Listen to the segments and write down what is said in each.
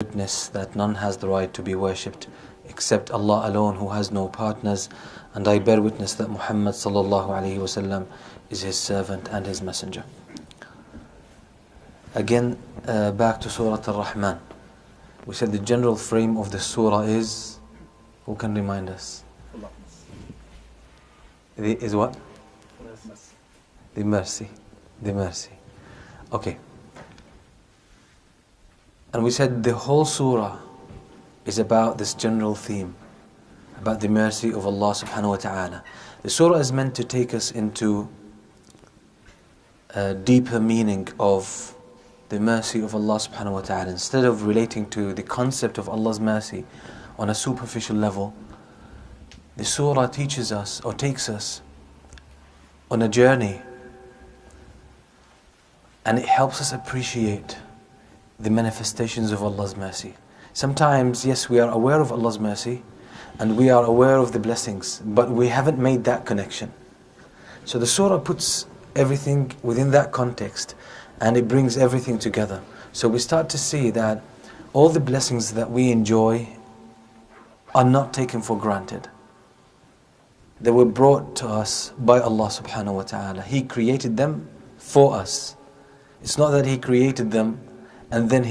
witness that none has the right to be worshipped except Allah alone, who has no partners, and I bear witness that Muhammad sallallahu alaihi wasallam is his servant and his messenger. Again, back to Surah Ar-Rahman. We said the general frame of the surah is, who can remind us? Is what? The mercy. The mercy. Okay. And we said the whole surah is about this general theme, about the mercy of Allah subhanahu wa ta'ala. The surah is meant to take us into a deeper meaning of the mercy of Allah subhanahu wa ta'ala. Instead of relating to the concept of Allah's mercy on a superficial level, the surah teaches us or takes us on a journey, and it helps us appreciate the manifestations of Allah's mercy. Sometimes, yes, we are aware of Allah's mercy and we are aware of the blessings, but we haven't made that connection. So the surah puts everything within that context and it brings everything together. So we start to see that all the blessings that we enjoy are not taken for granted. They were brought to us by Allah subhanahu wa ta'ala. He created them for us. It's not that He created them and then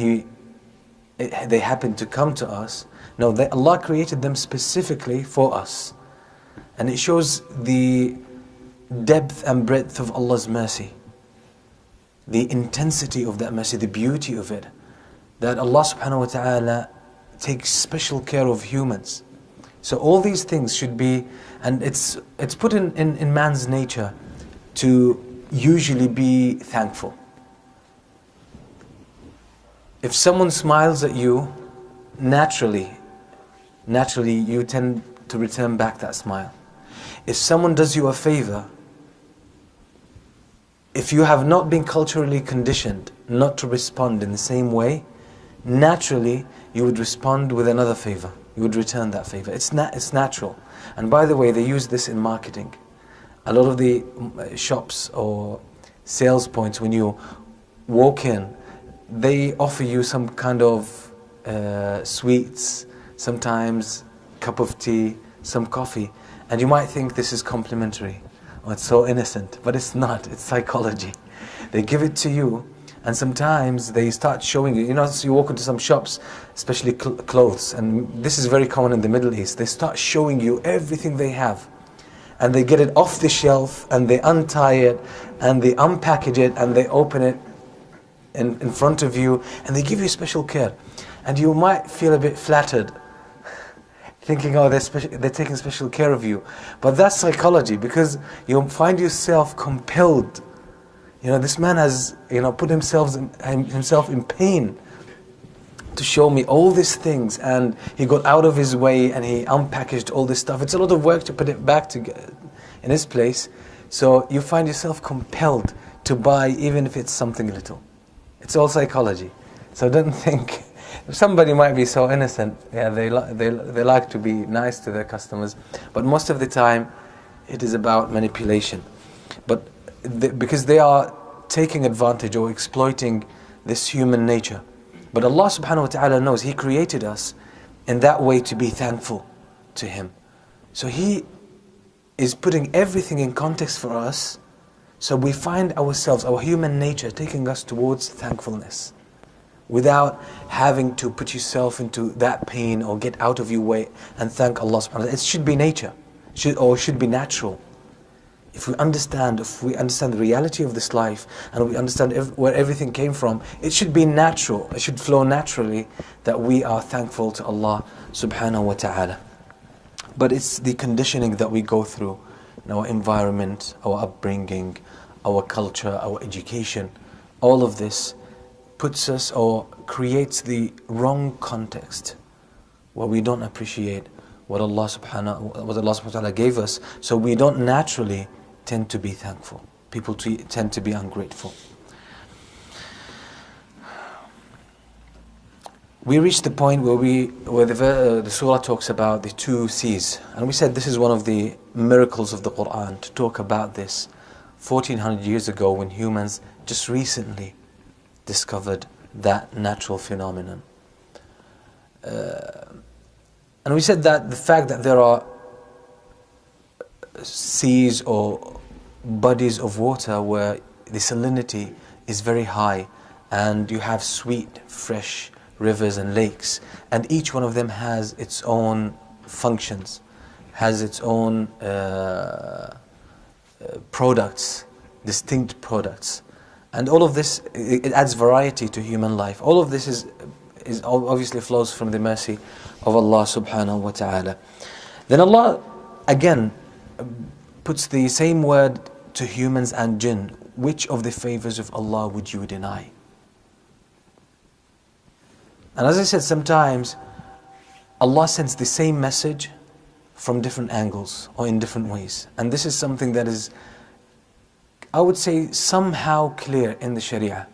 they happen to come to us. No, Allah created them specifically for us. And it shows the depth and breadth of Allah's mercy, the intensity of that mercy, the beauty of it, that Allah subhanahu wa ta'ala takes special care of humans. So all these things should be, and it's put in man's nature to usually be thankful. If someone smiles at you, naturally you tend to return back that smile. If someone does you a favor, if you have not been culturally conditioned not to respond in the same way, naturally you would respond with another favor. You would return that favor. It's natural. And by the way, they use this in marketing. A lot of the shops or sales points, when you walk in, they offer you some kind of sweets, sometimes cup of tea, some coffee, and you might think this is complimentary or it's so innocent, but it's not. It's psychology. They give it to you, and sometimes they start showing you. You know, so you walk into some shops, especially clothes, and this is very common in the Middle East. They start showing you everything they have, and they get it off the shelf, and they untie it, and they unpackage it, and they open it in front of you, and they give you special care. And you might feel a bit flattered, thinking, oh, they're taking special care of you. But that's psychology, because you find yourself compelled. You know, this man has, put himself in pain to show me all these things, and he got out of his way and he unpackaged all this stuff. It's a lot of work to put it back in its place. So you find yourself compelled to buy, even if it's something little. It's all psychology. So don't think, somebody might be so innocent, yeah, they like to be nice to their customers, but most of the time it is about manipulation. But because they are taking advantage or exploiting this human nature. But Allah subhanahu wa ta'ala knows He created us in that way to be thankful to Him. So He is putting everything in context for us, so we find ourselves, our human nature, taking us towards thankfulness without having to put yourself into that pain or get out of your way and thank Allah subhanahu wa ta'ala. It should be nature, should be natural. If we understand the reality of this life and we understand where everything came from, it should be natural, it should flow naturally that we are thankful to Allah subhanahu wa ta'ala. But it's the conditioning that we go through in our environment, our upbringing, our culture, our education. All of this puts us or creates the wrong context where we don't appreciate what Allah subhanahu wa ta'ala gave us, so we don't naturally tend to be thankful. People tend to be ungrateful. We reached the point where the surah talks about the two seas, and we said this is one of the miracles of the Quran, to talk about this 1400 years ago, when humans just recently discovered that natural phenomenon. And we said that the fact that there are seas or bodies of water where the salinity is very high, and you have sweet, fresh rivers and lakes, and each one of them has its own functions, has its own products, distinct products. And all of this, it adds variety to human life. All of this is obviously flows from the mercy of Allah subhanahu wa ta'ala. Then Allah again puts the same word to humans and jinn. Which of the favors of Allah would you deny? And as I said, sometimes Allah sends the same message from different angles or in different ways. And this is something that is, I would say, somehow clear in the Sharia.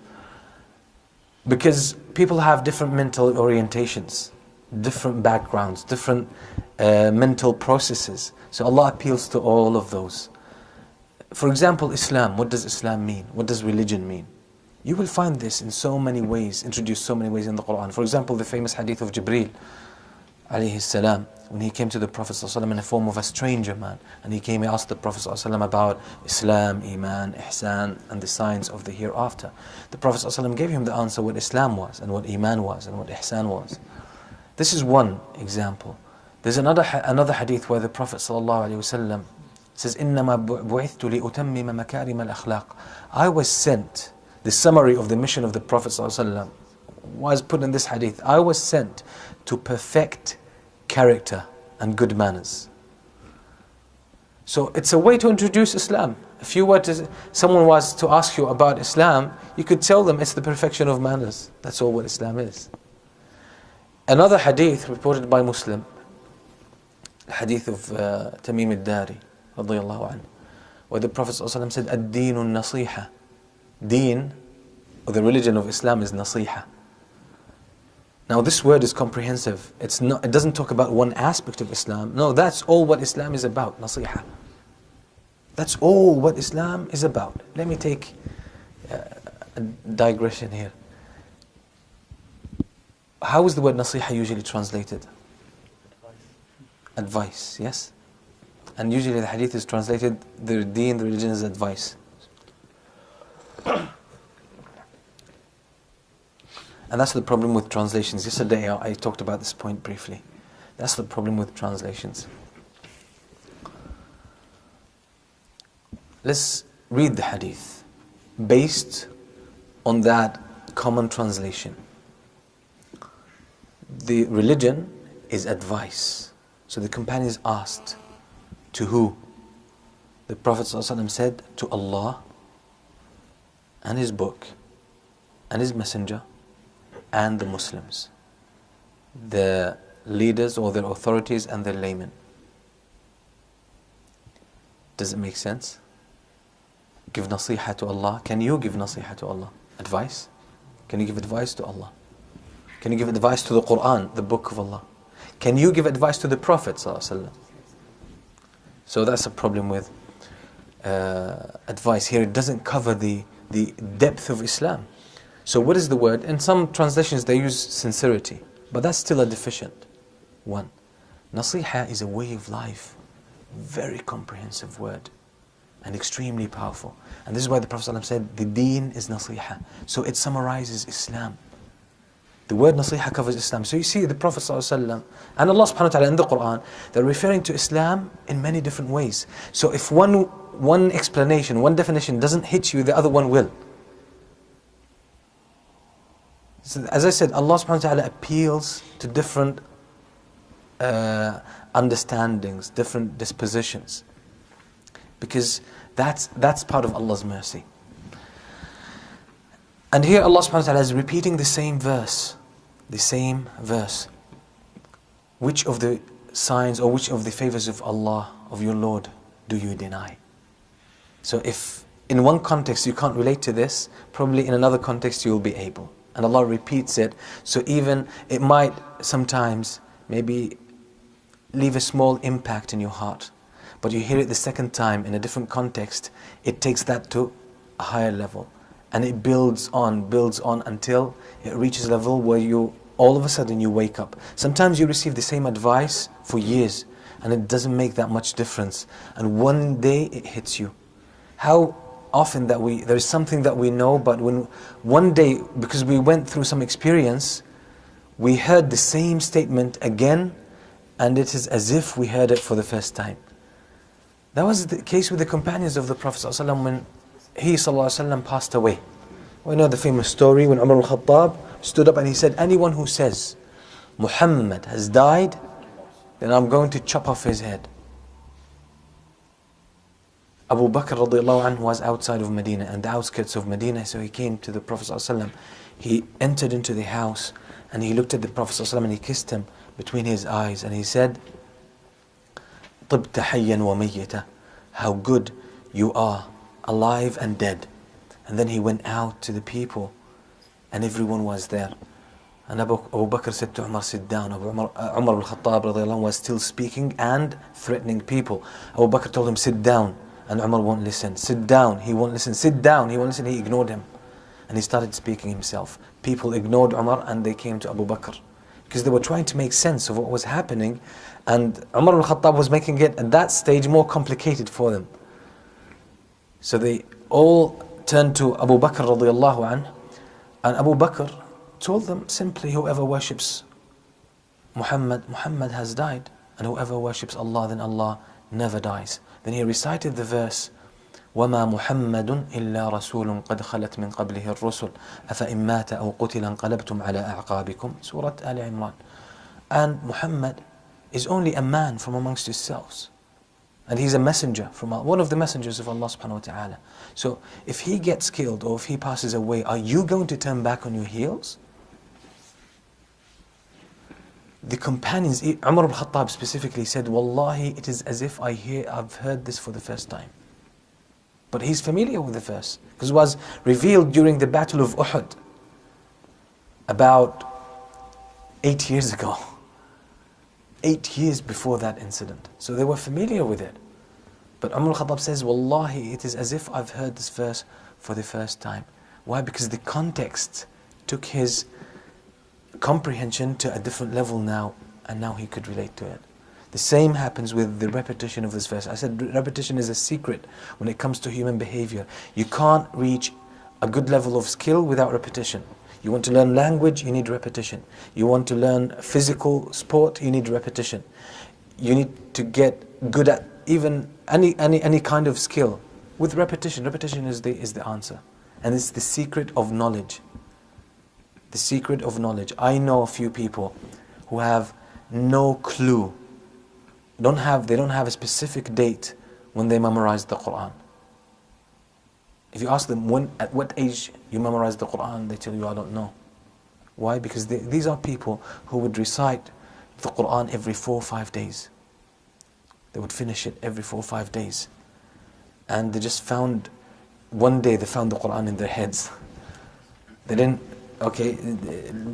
Because people have different mental orientations, different backgrounds, different mental processes. So Allah appeals to all of those. For example, Islam. What does Islam mean? What does religion mean? You will find this in so many ways, introduced so many ways in the Quran. For example, the famous hadith of Jibreel alayhi salam, when he came to the Prophet ﷺ in the form of a stranger man, and he asked the Prophet ﷺ about Islam, Iman, Ihsan, and the signs of the hereafter. The Prophet ﷺ gave him the answer what Islam was, and what Iman was, and what Ihsan was. This is one example. There's another hadith where the Prophet ﷺ says, إِنَّمَا بُعِثْتُ لِأُتَمِّمَ مَكَارِمَ الْأَخْلَاقِ. I was sent, the summary of the mission of the Prophet ﷺ was put in this hadith. I was sent to perfect character and good manners. So it's a way to introduce Islam. If someone was to ask you about Islam, you could tell them it's the perfection of manners. That's all what Islam is. Another hadith reported by Muslim, the hadith of Tamim al-Dari radiyallahu anhu, where the Prophet ﷺ said, "Ad-Deen al-Nasiha." Deen, or the religion of Islam, is nasiha. Now this word is comprehensive. It doesn't talk about one aspect of Islam. No, that's all what Islam is about, nasiha. That's all what Islam is about. Let me take a digression here. How is the word nasiha usually translated? Advice, yes? And usually the hadith is translated, the deen, the religion, is advice. And that's the problem with translations. Yesterday I talked about this point briefly. That's the problem with translations. Let's read the hadith based on that common translation. The religion is advice. So the companions asked, to who? The Prophet ﷺ said, to Allah and His book and His messenger and the Muslims, the leaders or their authorities and their laymen. Does it make sense? Give nasiha to Allah. Can you give nasiha to Allah? Advice? Can you give advice to Allah? Can you give advice to the Quran, the book of Allah? Can you give advice to the Prophet ﷺ? So that's a problem with advice. Here it doesn't cover the depth of Islam. So what is the word? In some translations they use sincerity, but that's still a deficient one. Nasiha is a way of life. Very comprehensive word and extremely powerful. And this is why the Prophet ﷺ said the deen is nasiha. So it summarizes Islam. The word nasiha covers Islam. So you see the Prophet ﷺ and Allah subhanahu wa ta'ala in the Quran, they're referring to Islam in many different ways. So if one explanation, one definition doesn't hit you, the other one will. So as I said, Allah subhanahu wa ta'ala appeals to different understandings, different dispositions. Because that's part of Allah's mercy. And here Allah subhanahu wa ta'ala is repeating the same verse. The same verse. Which of the signs or which of the favors of Allah, of your Lord, do you deny? So if in one context you can't relate to this, probably in another context you will be able. And Allah repeats it. So even it might sometimes maybe leave a small impact in your heart. But you hear it the second time in a different context, it takes that to a higher level. And it builds on until it reaches a level where you all of a sudden you wake up. Sometimes you receive the same advice for years and it doesn't make that much difference. And one day it hits you. How often that there is something that we know, but when one day, because we went through some experience, we heard the same statement again, and it is as if we heard it for the first time. That was the case with the companions of the Prophet ﷺ when he ﷺ passed away. We know the famous story when Umar al-Khattab stood up and he said, anyone who says Muhammad has died, then I'm going to chop off his head. Abu Bakr radiallahu anhu was outside of Medina and the outskirts of Medina, so he came to the Prophet ﷺ. He entered into the house and he looked at the Prophet ﷺ and he kissed him between his eyes and he said, طِبْتَ حَيًّا وَمَيِّتًا, how good you are, alive and dead. And then he went out to the people and everyone was there. And Abu Bakr said to Umar, sit down. Umar al-Khattab radiallahu anhu was still speaking and threatening people. Abu Bakr told him, sit down. And Umar won't listen. Sit down, he won't listen. Sit down, he won't listen. He ignored him. And he started speaking himself. People ignored Umar and they came to Abu Bakr, because they were trying to make sense of what was happening. And Umar al-Khattab was making it at that stage more complicated for them. So they all turned to Abu Bakr radiallahu anhu. And Abu Bakr told them simply, whoever worships Muhammad has died. And whoever worships Allah, then Allah never dies. Then he recited the verse, وَمَا مُحَمَّدٌ إِلَّا رَسُولٌ قَدْ خَلَتْ مِنْ قَبْلِهِ الرُّسُلُ أَفَإِن مَّاتَ أَوْ قُتِلَ انقَلَبْتُمْ عَلَىٰ أَعْقَابِكُمْ Surah Al-Imran. And Muhammad is only a man from amongst yourselves. And he's a messenger from one of the messengers of Allah subhanahu wa ta'ala. So if he gets killed or if he passes away, are you going to turn back on your heels? The companions, Umar al-Khattab specifically said, Wallahi, it is as if I've heard this for the first time. But he's familiar with the verse, because it was revealed during the Battle of Uhud, about 8 years ago. 8 years before that incident. So they were familiar with it. But Umar al-Khattab says, Wallahi, it is as if I've heard this verse for the first time. Why? Because the context took his comprehension to a different level now, and now he could relate to it. The same happens with the repetition of this verse. I said repetition is a secret when it comes to human behavior. You can't reach a good level of skill without repetition. You want to learn language, you need repetition. You want to learn physical sport, you need repetition. You need to get good at even any kind of skill with repetition. Repetition is the answer, and it's the secret of knowledge. The secret of knowledge. I know a few people who have no clue. They don't have a specific date when they memorized the Quran. If you ask them at what age you memorized the Quran, they tell you, I don't know. Why? Because these are people who would recite the Quran every 4 or 5 days. They would finish it every 4 or 5 days. And they just found, one day they found the Quran in their heads. They didn't,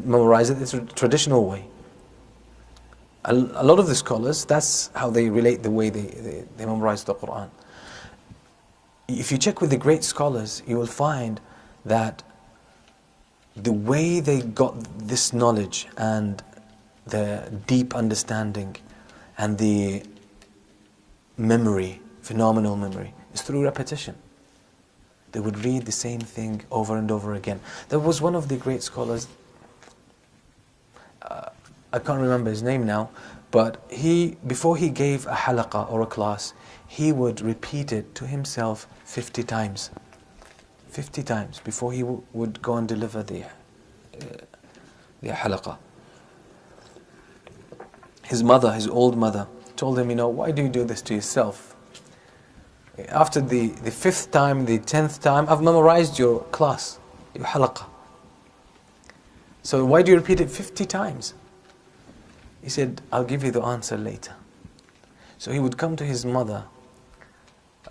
memorize it. It's a traditional way. A lot of the scholars, that's how they relate the way they memorize the Quran. If you check with the great scholars, you will find that the way they got this knowledge and the deep understanding and the memory, phenomenal memory, is through repetition. They would read the same thing over and over again. There was one of the great scholars, I can't remember his name now, but before he gave a halaqah or a class, he would repeat it to himself 50 times. 50 times before he would go and deliver the halaqah. His mother, his old mother, told him, why do you do this to yourself? After the 5th time, the 10th time, I've memorized your class, your halaqah. So why do you repeat it 50 times? He said, I'll give you the answer later. So he would come to his mother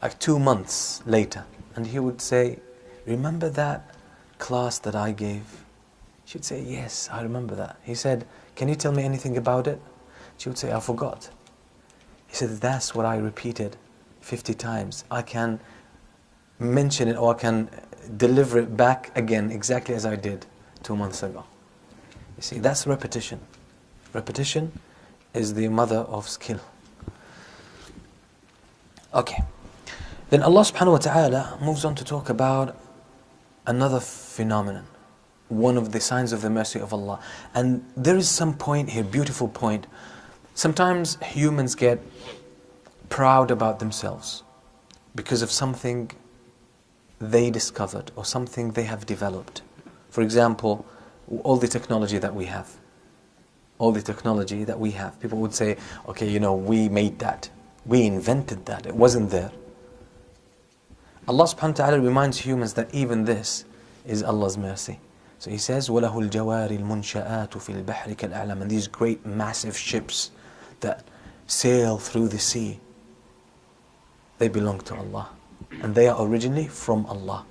like 2 months later, and he would say, remember that class that I gave? She would say, yes, I remember that. He said, can you tell me anything about it? She would say, I forgot. He said, that's what I repeated 50 times. I can mention it or I can deliver it back again exactly as I did 2 months ago. You see, that's repetition. Repetition is the mother of skill. Okay. Then Allah subhanahu wa ta'ala moves on to talk about another phenomenon, one of the signs of the mercy of Allah. And there is some point here, beautiful point. Sometimes humans get proud about themselves because of something they discovered or something they have developed. For example, all the technology that we have. All the technology that we have. People would say, okay, you know, we made that. We invented that. It wasn't there. Allah subhanahu wa ta'ala reminds humans that even this is Allah's mercy. So He says, وَلَهُ الْجَوَارِ الْمُنْشَآتُ فِي الْبَحْرِ كَالْأَعْلَامِ. And these great massive ships that sail through the sea, they belong to Allah. And they are originally from Allah.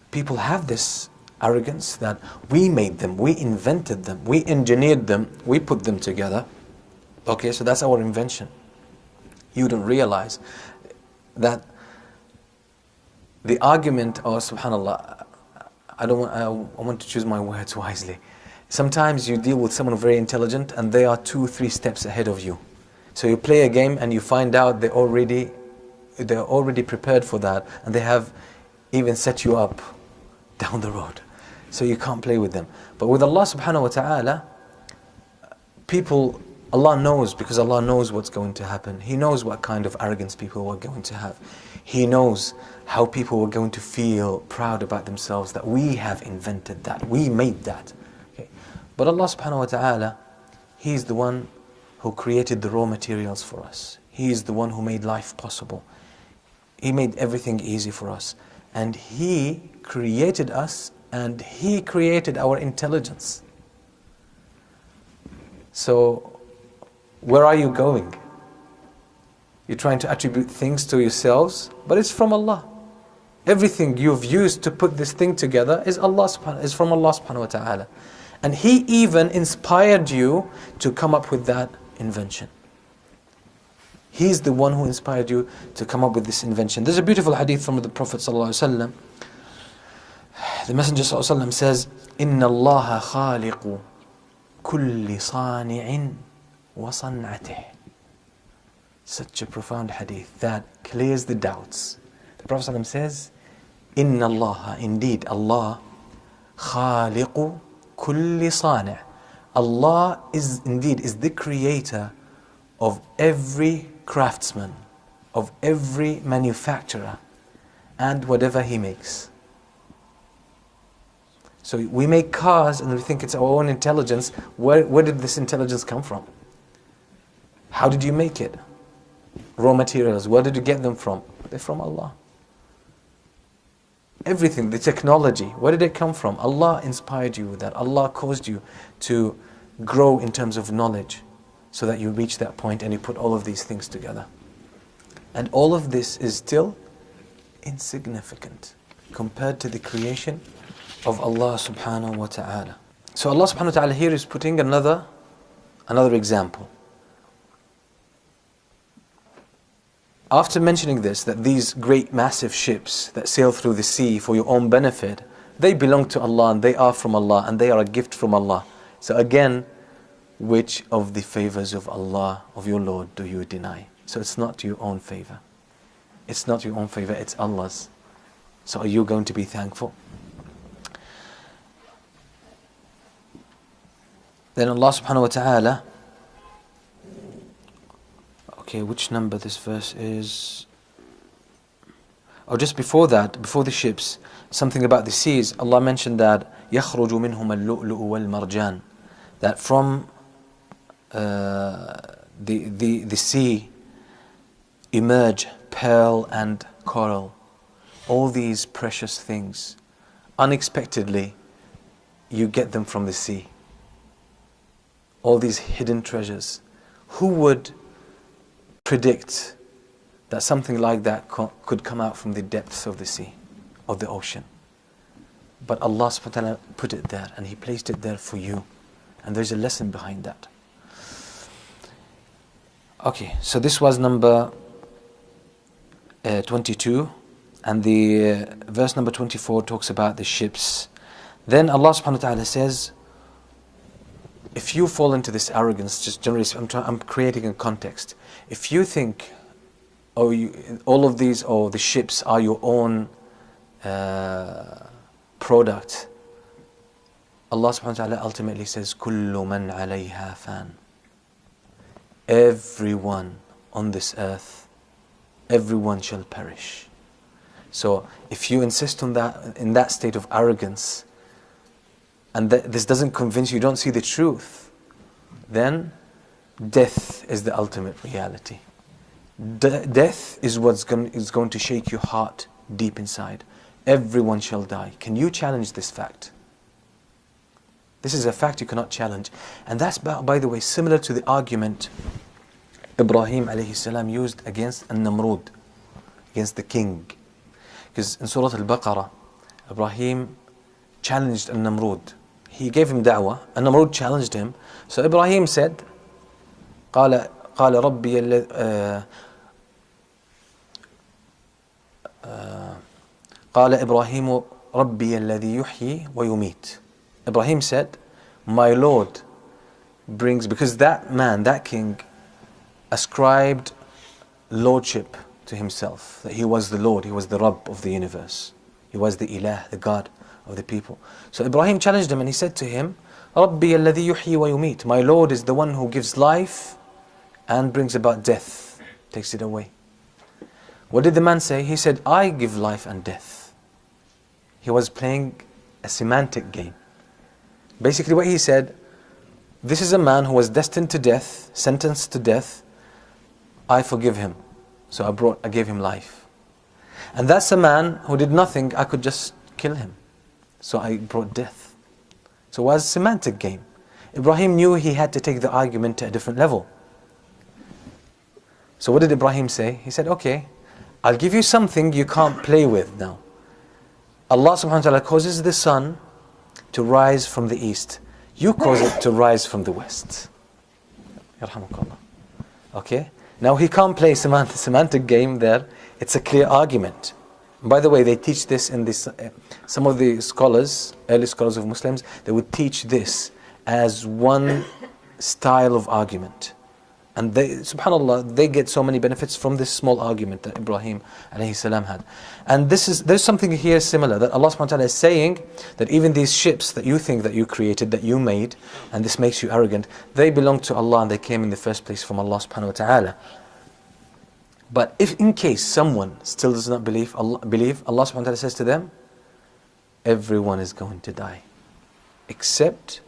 People have this arrogance that we made them, we invented them, we engineered them, we put them together. Okay, so that's our invention. You don't realize that the argument, oh subhanallah, I want to choose my words wisely. Sometimes you deal with someone very intelligent and they are 2-3 steps ahead of you. So you play a game and you find out they're already prepared for that, and they have even set you up down the road. So you can't play with them. But with Allah subhanahu wa ta'ala, Allah knows, because Allah knows what's going to happen. He knows what kind of arrogance people were going to have. He knows how people were going to feel proud about themselves, that we have invented that, we made that. Okay. But Allah subhanahu wa ta'ala, He is the one who created the raw materials for us. He is the one who made life possible. He made everything easy for us. And He created us, and He created our intelligence. So, where are you going? You're trying to attribute things to yourselves, but it's from Allah. Everything you've used to put this thing together is from Allah subhanahu wa ta'ala. And He even inspired you to come up with that invention. He's the one who inspired you to come up with this invention. There's a beautiful hadith from the Prophet ﷺ. The Messenger ﷺ says, إِنَّ اللَّهَ خَالِقُ كُلِّ صَانِعٍ وَصَنْعَتِهِ. Such a profound hadith that clears the doubts. The Prophet ﷺ says, إِنَّ اللَّهَ, indeed Allah, خَالِقُ كُلِّ صَانِعٍ. Allah is the creator of every craftsman, of every manufacturer, and whatever he makes. So we make cars and we think it's our own intelligence. Where did this intelligence come from? How did you make it? Raw materials, where did you get them from? They're from Allah. Everything, the technology, where did it come from? Allah inspired you with that. Allah caused you to grow in terms of knowledge, so that you reach that point and you put all of these things together. And all of this is still insignificant compared to the creation of Allah subhanahu wa ta'ala. So Allah subhanahu wa ta'ala here is putting another example. After mentioning this, that these great massive ships that sail through the sea for your own benefit, they belong to Allah and they are from Allah and they are a gift from Allah. So again, which of the favors of Allah, of your Lord, do you deny? So it's not your own favor. It's not your own favor, it's Allah's. So are you going to be thankful? Then Allah subhanahu wa ta'ala, okay, which number this verse is? Oh, just before that, before the ships, something about the seas. Allah mentioned that يَخْرُجُ مِنْهُمَ اللُّؤْلُؤُ وَالْمَرْجَانِ, that from the sea emerge pearl and coral, all these precious things. Unexpectedly, you get them from the sea. All these hidden treasures. Who would predict that something like that could come out from the depths of the sea, of the ocean? But Allah subhanahu wa ta'ala put it there, and He placed it there for you. And there's a lesson behind that. Okay, so this was number 22, and the verse number 24 talks about the ships Then Allah subhanahu wa ta'ala says, if you fall into this arrogance, just generally, I'm creating a context. If you think, all of these, the ships are your own product, Allah subhanahu wa ta'ala ultimately says, كُلُّ مَنْ عَلَيْهَا فَانٍ. Everyone on this earth, everyone shall perish. So if you insist on that, in that state of arrogance, and this doesn't convince you, you don't see the truth, then death is the ultimate reality. Death is what's going to shake your heart deep inside. Everyone shall die. Can you challenge this fact? This is a fact you cannot challenge. And that's, by the way, similar to the argument Ibrahim alayhi salam used against An-Namrud, against the king. Because in Surah Al-Baqarah, Ibrahim challenged An-Namrud. He gave him da'wah, An-Namrud challenged him. So Ibrahim said, قال ربي قال إبراهيم ربي الذي يحيي ويميت. Ibrahim said, my Lord brings, because that man, that king, ascribed lordship to himself, that he was the Lord, he was the Rabb of the universe, he was the Ilah, the God of the people. So Ibrahim challenged him and he said to him, ربي الذي يحيي ويميت. My Lord is the one who gives life and brings about death, takes it away. What did the man say? He said, I give life and death. He was playing a semantic game. Basically what he said, this is a man who was destined to death, sentenced to death, I forgive him. So I gave him life. And that's a man who did nothing, I could just kill him. So I brought death. So it was a semantic game. Ibrahim knew he had to take the argument to a different level. So what did Ibrahim say? He said, okay, I'll give you something you can't play with now. Allah subhanahu wa ta'ala causes the sun to rise from the east. You cause it to rise from the west. Okay? Now he can't play semantic game there. It's a clear argument. By the way, they teach this in this. Some of the scholars, early scholars of Muslims, they would teach this as one style of argument. And they, subhanAllah, they get so many benefits from this small argument that Ibrahim alayhi salam had. And there's something here similar, that Allah subhanahu wa ta'ala is saying that even these ships that you think that you created, that you made, and this makes you arrogant, they belong to Allah and they came in the first place from Allah subhanahu wa ta'ala. But if in case someone still does not believe, Allah subhanahu wa ta'ala says to them, everyone is going to die, except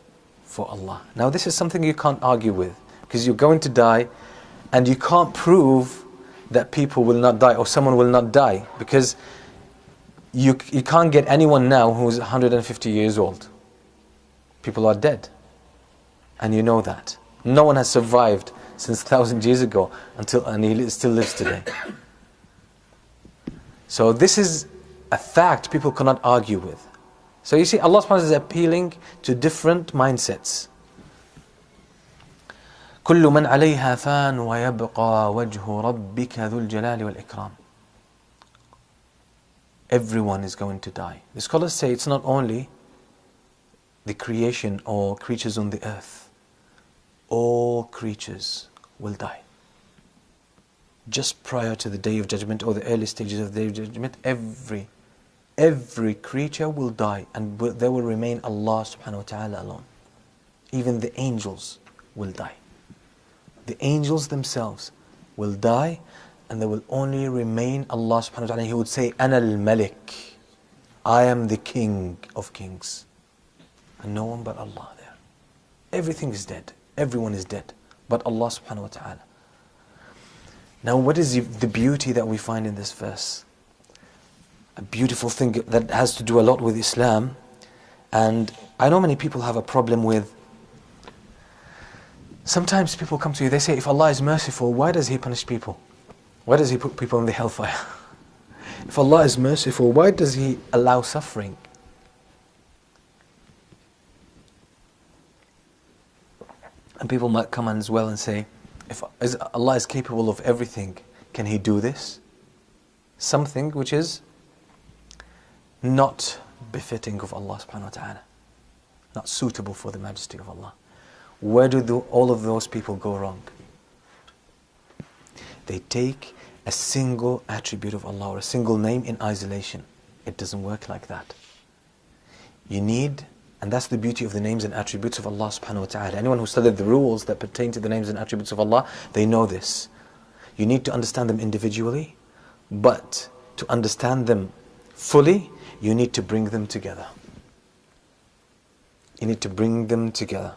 for Allah. Now this is something you can't argue with, because you're going to die and you can't prove that people will not die or someone will not die, because you can't get anyone now who's 150 years old. People are dead, and you know that. No one has survived since 1,000 years ago and he still lives today. So this is a fact people cannot argue with. So you see, Allah subhanahu wa ta'ala is appealing to different mindsets. كل من عليها فان ويبقى وجه ربك ذو الجلال والإكرام. Everyone is going to die. The scholars say it's not only the creation or creatures on the earth. All creatures will die. Just prior to the Day of Judgment or the early stages of the Day of Judgment, every creature will die, and there will remain Allah subhanahu wa ta'ala alone. Even the angels will die. The angels themselves will die, and there will only remain Allah subhanahu wa ta'ala. He would say, Ana al-Malik, I am the King of Kings. And no one but Allah there. Everything is dead. Everyone is dead but Allah subhanahu wa ta'ala. Now what is the beauty that we find in this verse? A beautiful thing that has to do a lot with Islam. And I know many people have a problem with, sometimes people come to you, they say, if Allah is merciful, why does He punish people? Why does He put people in the hellfire? If Allah is merciful, why does He allow suffering? And people might come as well and say, if Allah is capable of everything, can He do this? Something which is not befitting of Allah subhanahu wa ta'ala, not suitable for the majesty of Allah. Where do all of those people go wrong? They take a single attribute of Allah or a single name in isolation. It doesn't work like that. You need, and that's the beauty of the names and attributes of Allah subhanahu wa ta'ala. Anyone who studied the rules that pertain to the names and attributes of Allah, they know this. You need to understand them individually, but to understand them fully, you need to bring them together. You need to bring them together.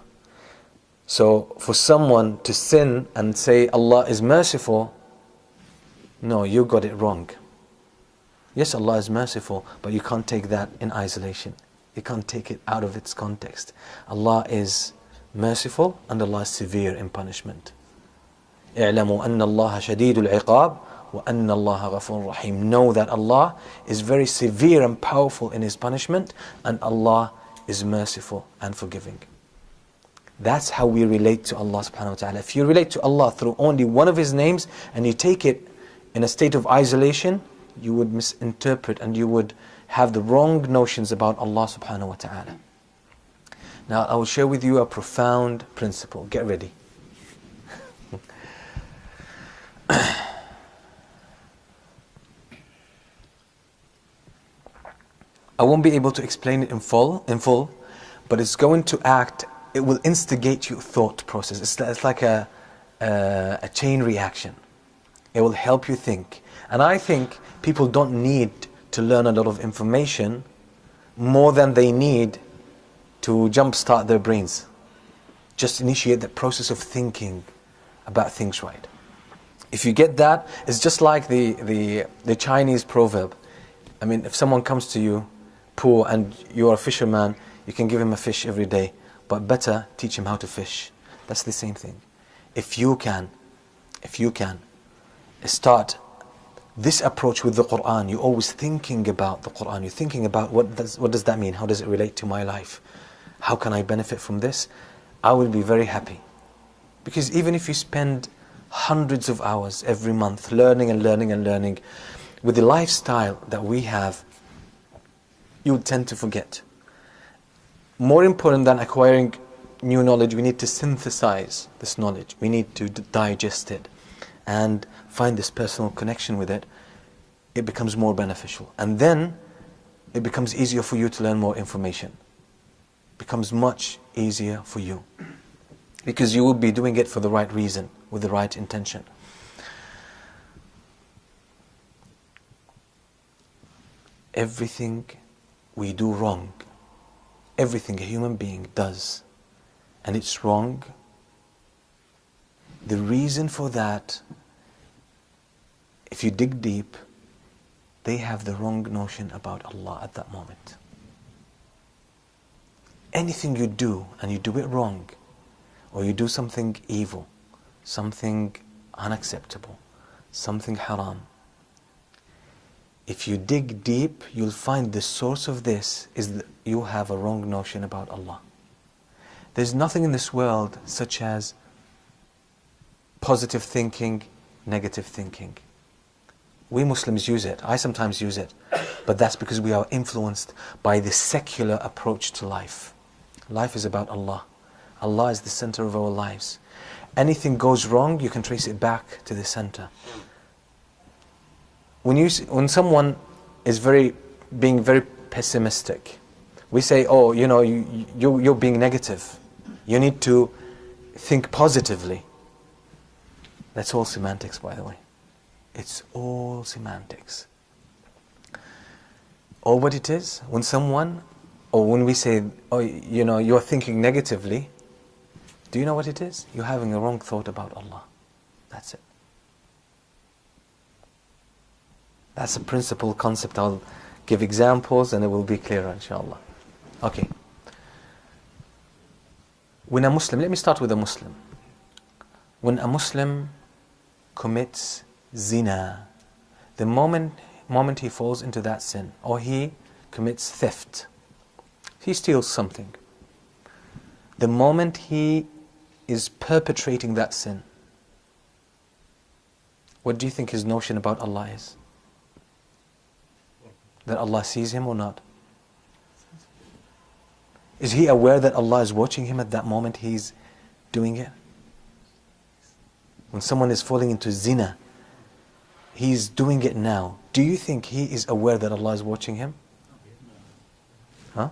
So for someone to sin and say Allah is merciful, no, you got it wrong. Yes, Allah is merciful, but you can't take that in isolation. You can't take it out of its context. Allah is merciful and Allah is severe in punishment. اعلموا أن الله شديد العقاب وأن الله غفور رحيم. Know that Allah is very severe and powerful in His punishment, and Allah is merciful and forgiving. That's how we relate to Allah subhanahu wa ta'ala. If you relate to Allah through only one of His names and you take it in a state of isolation, you would misinterpret and you would have the wrong notions about Allah subhanahu wa ta'ala. Now I will share with you a profound principle. Get ready. I won't be able to explain it in full, but it's going to act, it will instigate your thought process. It's like a chain reaction. It will help you think. And I think people don't need to learn a lot of information more than they need to jumpstart their brains. Just initiate the process of thinking about things right. If you get that, it's just like the Chinese proverb. I mean, if someone comes to you poor and you're a fisherman, you can give him a fish every day, but better teach him how to fish. That's the same thing. If you can start this approach with the Quran, you're always thinking about the Quran, you're thinking about what does that mean, how does it relate to my life, how can I benefit from this, I will be very happy. Because even if you spend hundreds of hours every month learning and learning and learning, with the lifestyle that we have, you would tend to forget. More important than acquiring new knowledge, we need to synthesize this knowledge. We need to digest it and find this personal connection with it. It becomes more beneficial. And then it becomes easier for you to learn more information. It becomes much easier for you. Because you will be doing it for the right reason, with the right intention. Everything we do wrong, everything a human being does, and it's wrong, the reason for that, if you dig deep, they have the wrong notion about Allah at that moment. Anything you do and you do it wrong, or you do something evil, something unacceptable, something haram, if you dig deep, you'll find the source of this is that you have a wrong notion about Allah. There's nothing in this world such as positive thinking, negative thinking. We Muslims use it. I sometimes use it. But that's because we are influenced by the secular approach to life. Life is about Allah. Allah is the center of our lives. Anything goes wrong, you can trace it back to the center. When someone is being very pessimistic, we say, oh, you're being negative. You need to think positively. That's all semantics, by the way. It's all semantics. All what it is, when we say, oh, you're thinking negatively, do you know what it is? You're having a wrong thought about Allah. That's it. That's a principal concept. I'll give examples and it will be clearer, inshallah. Okay. When a Muslim, let me start with a Muslim. When a Muslim commits zina, the moment he falls into that sin, or he commits theft, he steals something, the moment he is perpetrating that sin, what do you think his notion about Allah is? That Allah sees him or not? Is he aware that Allah is watching him at that moment he's doing it? When someone is falling into zina, he's doing it now. Do you think he is aware that Allah is watching him? Huh?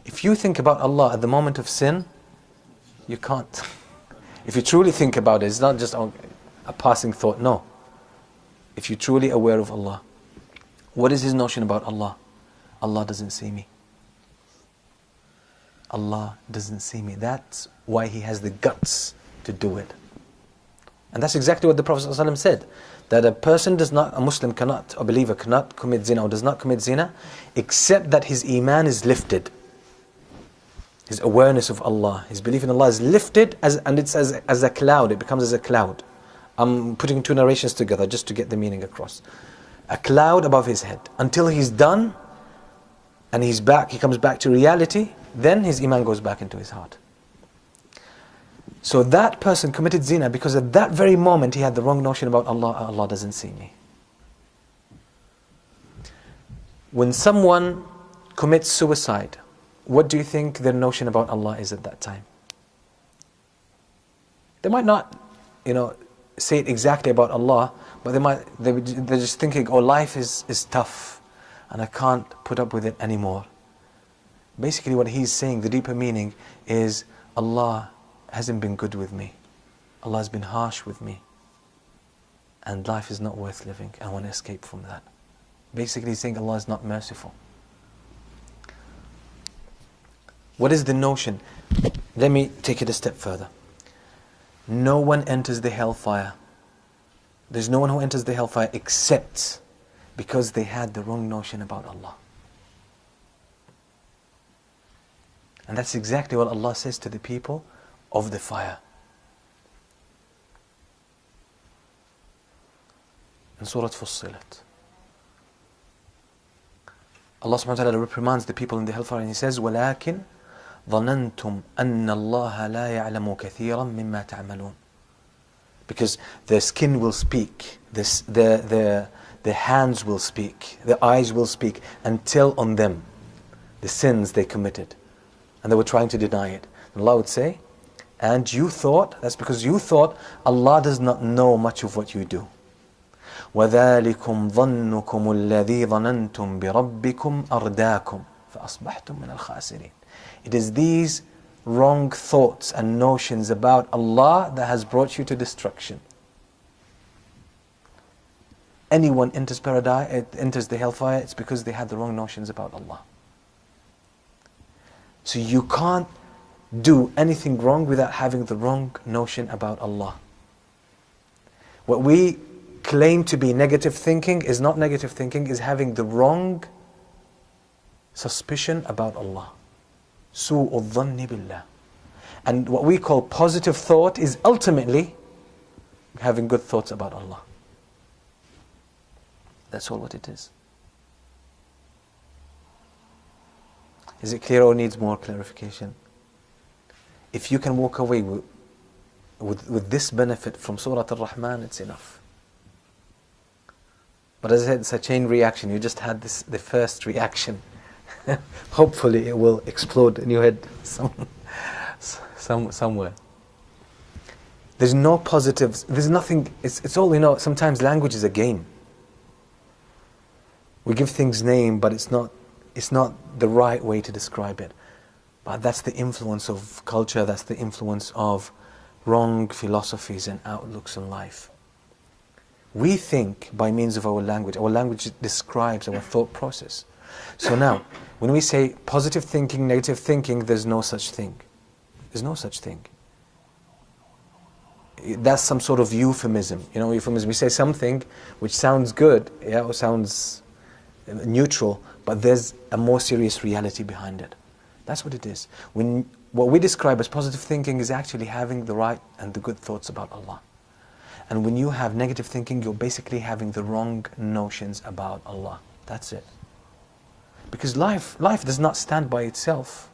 If you think about Allah at the moment of sin, you can't. If you truly think about it, it's not just a passing thought, no. If you're truly aware of Allah, what is his notion about Allah? Allah doesn't see me. Allah doesn't see me. That's why he has the guts to do it. And that's exactly what the Prophet ﷺ said, that a Muslim cannot, a believer cannot commit zina or does not commit zina except that his iman is lifted. His awareness of Allah, his belief in Allah is lifted and it's as a cloud, it becomes as a cloud. I'm putting two narrations together just to get the meaning across. A cloud above his head. Until he's done and he's back, he comes back to reality, then his iman goes back into his heart. So that person committed zina because at that very moment he had the wrong notion about Allah. Allah doesn't see me. When someone commits suicide, what do you think their notion about Allah is at that time? They might not, say it exactly about Allah, but they're just thinking, oh, life is tough and I can't put up with it anymore. Basically what he's saying, the deeper meaning is, Allah hasn't been good with me. Allah has been harsh with me. And life is not worth living. I want to escape from that. Basically he's saying Allah is not merciful. What is the notion? Let me take it a step further. No one enters the hellfire. There's no one who enters the hellfire except because they had the wrong notion about Allah. And that's exactly what Allah says to the people of the fire. In Surah Fussilat. Allah subhanahu wa ta'ala reprimands the people in the hellfire and He says, وَلَكِنْ ظَنَنْتُمْ أَنَّ اللَّهَ لَا يَعْلَمُ كَثِيرًا مِمَّا تَعْمَلُونَ. Because their skin will speak, their hands will speak, their eyes will speak and tell on them the sins they committed. And they were trying to deny it. And Allah would say, and you thought, that's because you thought Allah does not know much of what you do. وَذَلِكُمْ ظَنُّكُمُ الَّذِي ظَنَنْتُمْ بِرَبِّكُمْ أَرْدَاكُمْ فَأَصْبَحْتُمْ مِنَ الْخَاسِرِينَ. It is these wrong thoughts and notions about Allah that has brought you to destruction. Anyone enters paradise, enters the hellfire, it's because they had the wrong notions about Allah. So you can't do anything wrong without having the wrong notion about Allah. What we claim to be negative thinking is not negative thinking, is having the wrong suspicion about Allah. سُوءُ الظَّنِّ بِاللَّهِ. And what we call positive thought is ultimately having good thoughts about Allah. That's all what it is. Is it clear or needs more clarification? If you can walk away with this benefit from Surah Ar-Rahman, it's enough. But as I said, it's a chain reaction. You just had the first reaction. Hopefully it will explode in your head somewhere. There's no positives. There's nothing. It's all, sometimes language is a game. We give things name, but it's not the right way to describe it. But that's the influence of culture, that's the influence of wrong philosophies and outlooks on life. We think by means of our language describes our thought process. So now, when we say positive thinking, negative thinking, there's no such thing. There's no such thing. That's some sort of euphemism. Euphemism. We say something which sounds good, or sounds neutral, but there's a more serious reality behind it. That's what it is. What we describe as positive thinking is actually having the right and the good thoughts about Allah. And when you have negative thinking, you're basically having the wrong notions about Allah. That's it. Because life does not stand by itself.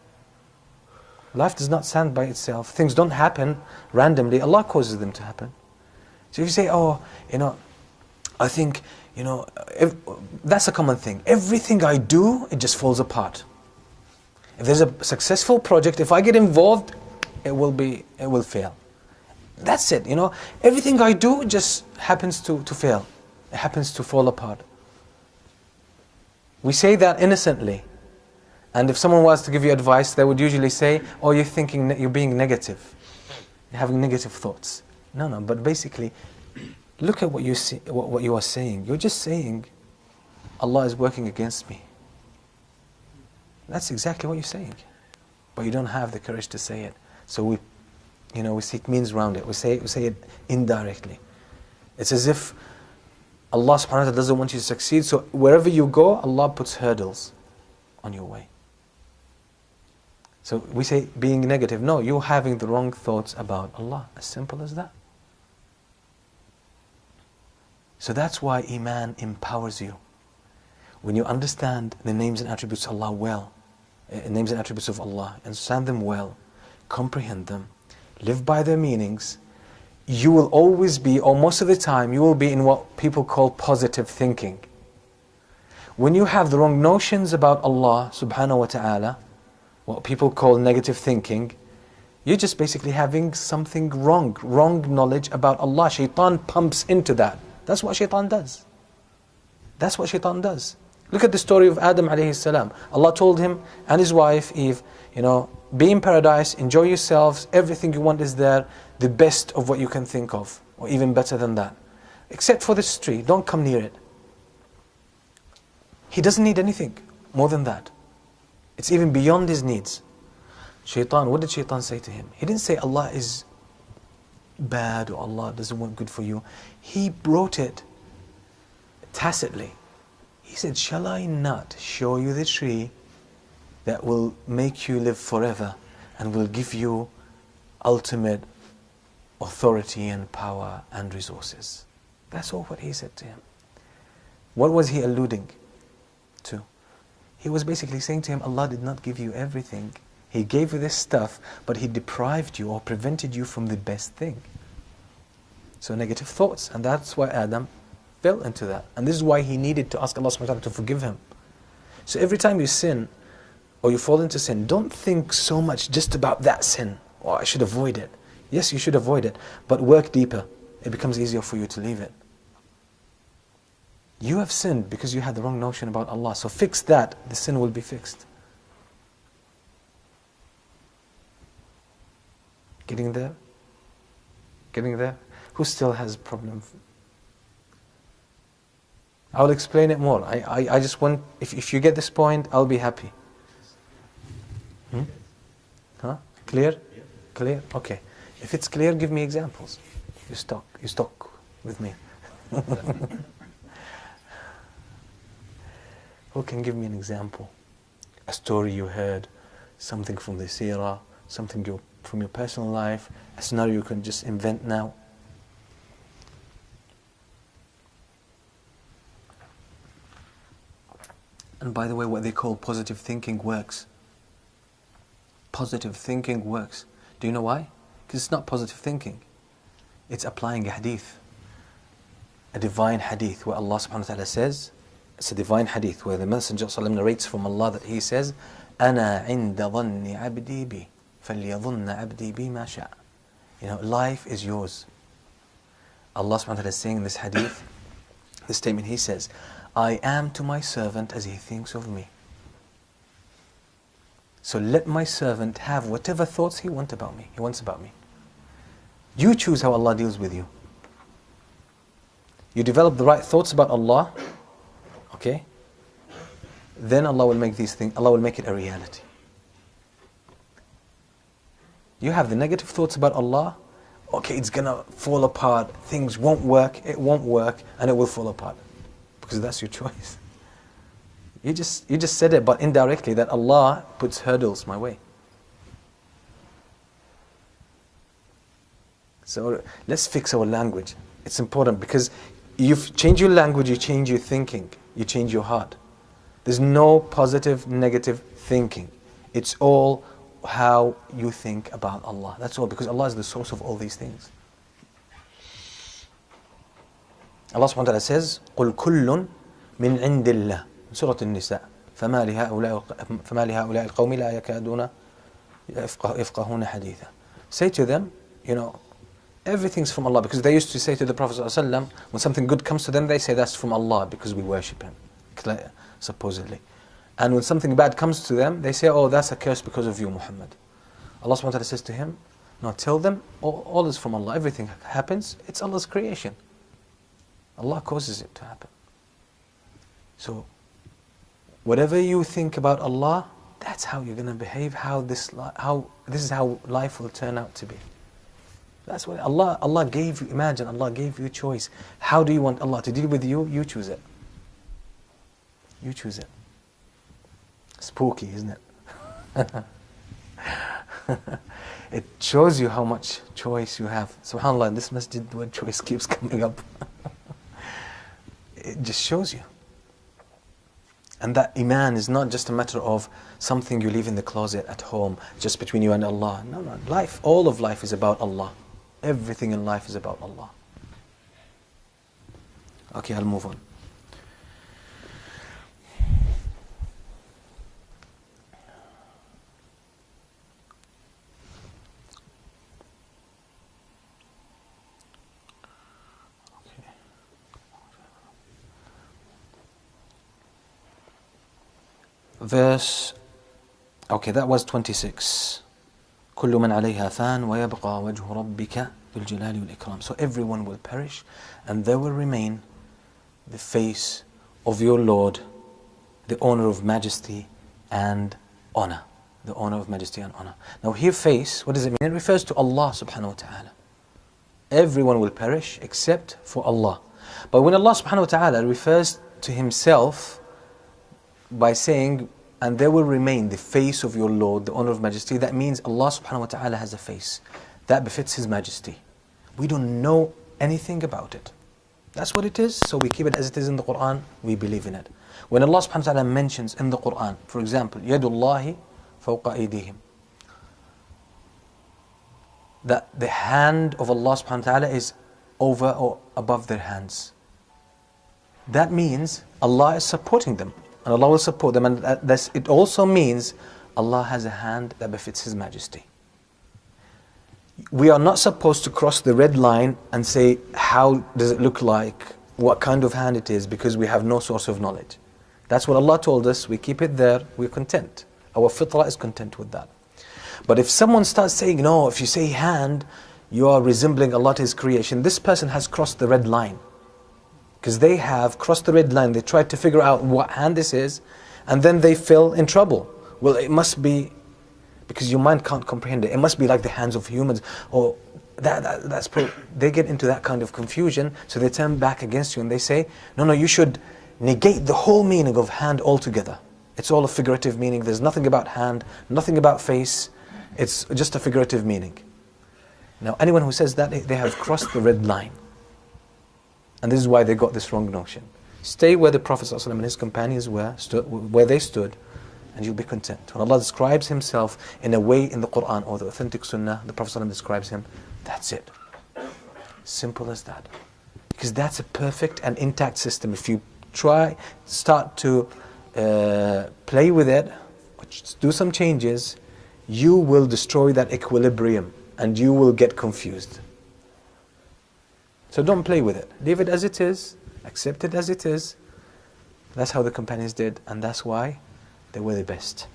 Life does not stand by itself. Things don't happen randomly. Allah causes them to happen. So if you say, I think, that's a common thing. Everything I do, it just falls apart. If there's a successful project, if I get involved, it will fail. That's it, you know. Everything I do just happens to fail. It happens to fall apart. We say that innocently. And if someone was to give you advice, they would usually say, oh, you're being negative. You're having negative thoughts. No, but basically, look at what you are saying. You're just saying, Allah is working against me. That's exactly what you're saying. But you don't have the courage to say it. So we seek means around it. We say it indirectly. It's as if Allah subhanahu wa ta'ala doesn't want you to succeed, so wherever you go, Allah puts hurdles on your way. So we say being negative. No, you're having the wrong thoughts about Allah. As simple as that. So that's why Iman empowers you. When you understand the names and attributes of Allah well, names and attributes of Allah, understand them well, comprehend them, live by their meanings, you will always be, or most of the time, you will be in what people call positive thinking. When you have the wrong notions about Allah subhanahu wa ta'ala, what people call negative thinking, you're just basically having something wrong knowledge about Allah. Shaitan pumps into that. That's what shaitan does. That's what shaitan does. Look at the story of Adam alayhi salam. Allah told him and his wife Eve, be in paradise, enjoy yourselves, everything you want is there, the best of what you can think of, or even better than that. Except for this tree, don't come near it. He doesn't need anything more than that. It's even beyond his needs. Shaitan, what did shaitan say to him? He didn't say Allah is bad or Allah doesn't want good for you. He brought it tacitly. He said, shall I not show you the tree that will make you live forever and will give you ultimate authority and power and resources? That's all what he said to him. What was he alluding to? He was basically saying to him, Allah did not give you everything. He gave you this stuff, but He deprived you or prevented you from the best thing. So negative thoughts, and that's why Adam fell into that. And this is why he needed to ask Allah subhanahu wa ta'ala to forgive him. So every time you sin, or you fall into sin, don't think so much just about that sin. Oh, I should avoid it. Yes, you should avoid it, but work deeper. It becomes easier for you to leave it. You have sinned because you had the wrong notion about Allah. So fix that, the sin will be fixed. Getting there? Getting there? Who still has a problem? I'll explain it more. I just want, if you get this point, I'll be happy. Huh? Clear? Clear? Okay. If it's clear, give me examples. You stuck with me. Who can give me an example? A story you heard, something from the seerah, something from your personal life, a scenario you can just invent now. And by the way, what they call positive thinking works. Positive thinking works. Do you know why? Because it's not positive thinking. It's applying a hadith. A divine hadith where Allah subhanahu wa ta'ala says, it's a divine hadith where the Messenger ﷺ narrates from Allah that he says, أَنَا عِنْدَ ظَنِّ عَبْدِي بِي فَلْيَظُنَّ عَبْدِي بِي مَا شَاءَ. Life is yours. Allah subhanahu wa ta'ala is saying in this hadith, this statement, He says, I am to my servant as he thinks of me. So let my servant have whatever thoughts he wants about me. You choose how Allah deals with you. You develop the right thoughts about Allah, okay? Then Allah will make these things, Allah will make it a reality. You have the negative thoughts about Allah, okay, it's gonna fall apart, things won't work, it won't work, and it will fall apart. Because that's your choice. You just said it, but indirectly, that Allah puts hurdles my way. So let's fix our language. It's important because you change your language, you change your thinking, you change your heart. There's no positive, negative thinking. It's all how you think about Allah. That's all, because Allah is the source of all these things. Allah subhanahu wa ta'ala says, قُلْ كُلٌّ مِنْ عِنْدِ اللَّهِ Surah An-Nisa. فما لهؤلاء القوم لا يكادون يفقهون حديثا. Say to them, everything's from Allah, because they used to say to the Prophet ﷺ, when something good comes to them, they say that's from Allah because we worship Him, supposedly. And when something bad comes to them, they say, oh, that's a curse because of you, Muhammad. Allah subhanahu wa ta'ala says to him, no, tell them, all is from Allah. Everything happens, it's Allah's creation. Allah causes it to happen. So, whatever you think about Allah, that's how you're going to behave, this is how life will turn out to be. That's what Allah gave you. Imagine, Allah gave you choice. How do you want Allah to deal with you? You choose it. You choose it. Spooky, isn't it? It shows you how much choice you have. SubhanAllah, in this masjid, the word choice keeps coming up. It just shows you. And that iman is not just a matter of something you leave in the closet at home, just between you and Allah. No, life, all of life is about Allah. Everything in life is about Allah. Okay, I'll move on. That was 26. كل من عليها فان ويبقى وجه ربك ذو الجلال والإكرام. So everyone will perish and there will remain the face of your Lord, the owner of majesty and honor. The owner of majesty and honor. Now here face, what does it mean? It refers to Allah subhanahu wa ta'ala. Everyone will perish except for Allah. But when Allah subhanahu wa ta'ala refers to Himself by saying, and there will remain the face of your Lord, the honor of majesty, that means Allah subhanahu wa ta'ala has a face that befits His majesty. We don't know anything about it. That's what it is, so we keep it as it is in the Quran, we believe in it. When Allah subhanahu wa ta'ala mentions in the Quran, for example, Yadullahi fawqa aydihim, that the hand of Allah subhanahu wa ta'ala is over or above their hands. That means Allah is supporting them. And Allah will support them, and it also means Allah has a hand that befits His majesty. We are not supposed to cross the red line and say, how does it look like, what kind of hand it is, because we have no source of knowledge. That's what Allah told us, we keep it there, we're content. Our fitrah is content with that. But if someone starts saying, no, if you say hand, you are resembling Allah to His creation, this person has crossed the red line. Because they have crossed the red line, they tried to figure out what hand this is, and then they fell in trouble. Well, it must be, because your mind can't comprehend it, it must be like the hands of humans, or they get into that kind of confusion, so they turn back against you and they say, no, you should negate the whole meaning of hand altogether. It's all a figurative meaning, there's nothing about hand, nothing about face, it's just a figurative meaning. Now, anyone who says that, they have crossed the red line. And this is why they got this wrong notion. Stay where the Prophet ﷺ and his companions where they stood, and you'll be content. When Allah describes Himself in a way in the Quran or the authentic Sunnah, the Prophet ﷺ describes Him, that's it. Simple as that. Because that's a perfect and intact system. If you start to play with it, do some changes, you will destroy that equilibrium and you will get confused. So don't play with it. Leave it as it is. Accept it as it is. That's how the companions did, and that's why they were the best.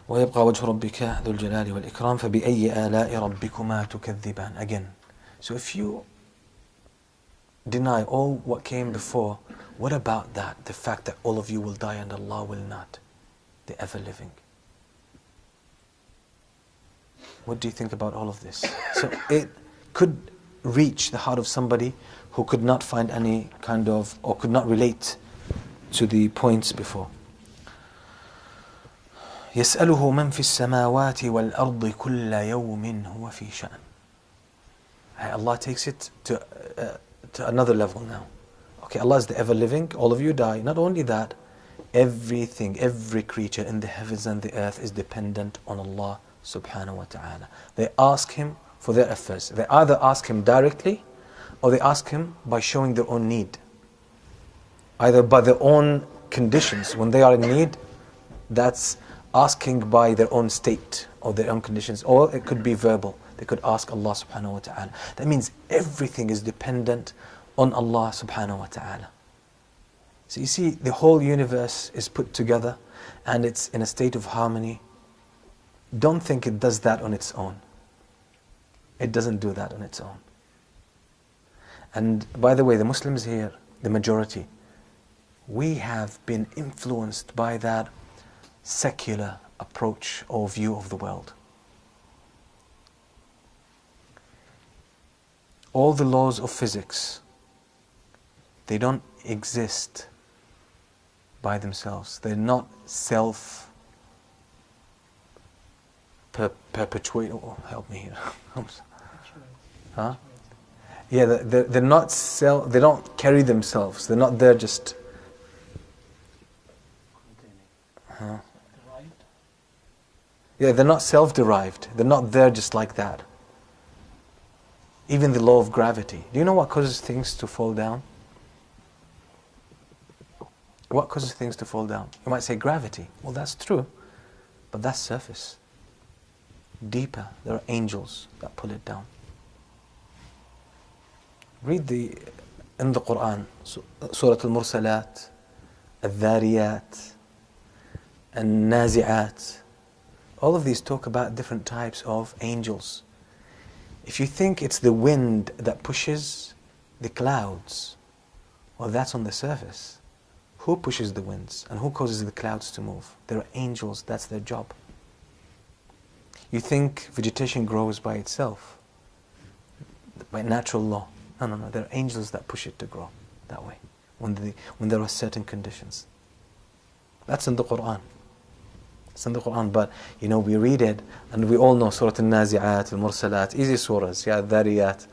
وَيَبْقَى وَجْهُ رَبِّكَ ذُو الْجَلَالِ وَالْإِكْرَامِ فَبِأَيِّ آلَاءِ رَبِّكُمَا تُكَذِّبَانِ. Again. So if you deny all what came before, what about that? The fact that all of you will die and Allah will not. The ever-living. What do you think about all of this? So it could reach the heart of somebody who could not find any kind of, or could not relate to the points before. يسأله من في السماوات والأرض كل يوم هو في شأن. Allah takes it to another level now. Okay, Allah is the ever-living, all of you die. Not only that, everything, every creature in the heavens and the earth is dependent on Allah subhanahu wa ta'ala. They ask Him for their affairs. They either ask Him directly or they ask Him by showing their own need. Either by their own conditions, when they are in need, that's asking by their own state or their own conditions, or it could be verbal. They could ask Allah subhanahu wa ta'ala. That means everything is dependent on Allah subhanahu wa ta'ala. So you see, the whole universe is put together and it's in a state of harmony. Don't think it does that on its own. It doesn't do that on its own. And by the way, the Muslims here, the majority, we have been influenced by that secular approach or view of the world. All the laws of physics, they don't exist by themselves. They're not self-perpetuate. Oh, help me here. Huh? Yeah, they're not they don't carry themselves. They're not there just. Huh? Yeah, they're not self-derived. They're not there just like that. Even the law of gravity. Do you know what causes things to fall down? What causes things to fall down? You might say gravity. Well, that's true. But that's surface. Deeper, there are angels that pull it down. Read in the Quran, Surah Al-Mursalat, Al-Dhariyat, Al-Nazi'at. All of these talk about different types of angels. If you think it's the wind that pushes the clouds, well, that's on the surface. Who pushes the winds and who causes the clouds to move? There are angels, that's their job. You think vegetation grows by itself, by natural law. No. There are angels that push it to grow that way when there are certain conditions. That's in the Quran. It's in the Quran, but you know, we read it and we all know Surah Al-Nazi'at, Al-Mursalat, easy surahs, yeah, Dhariyat.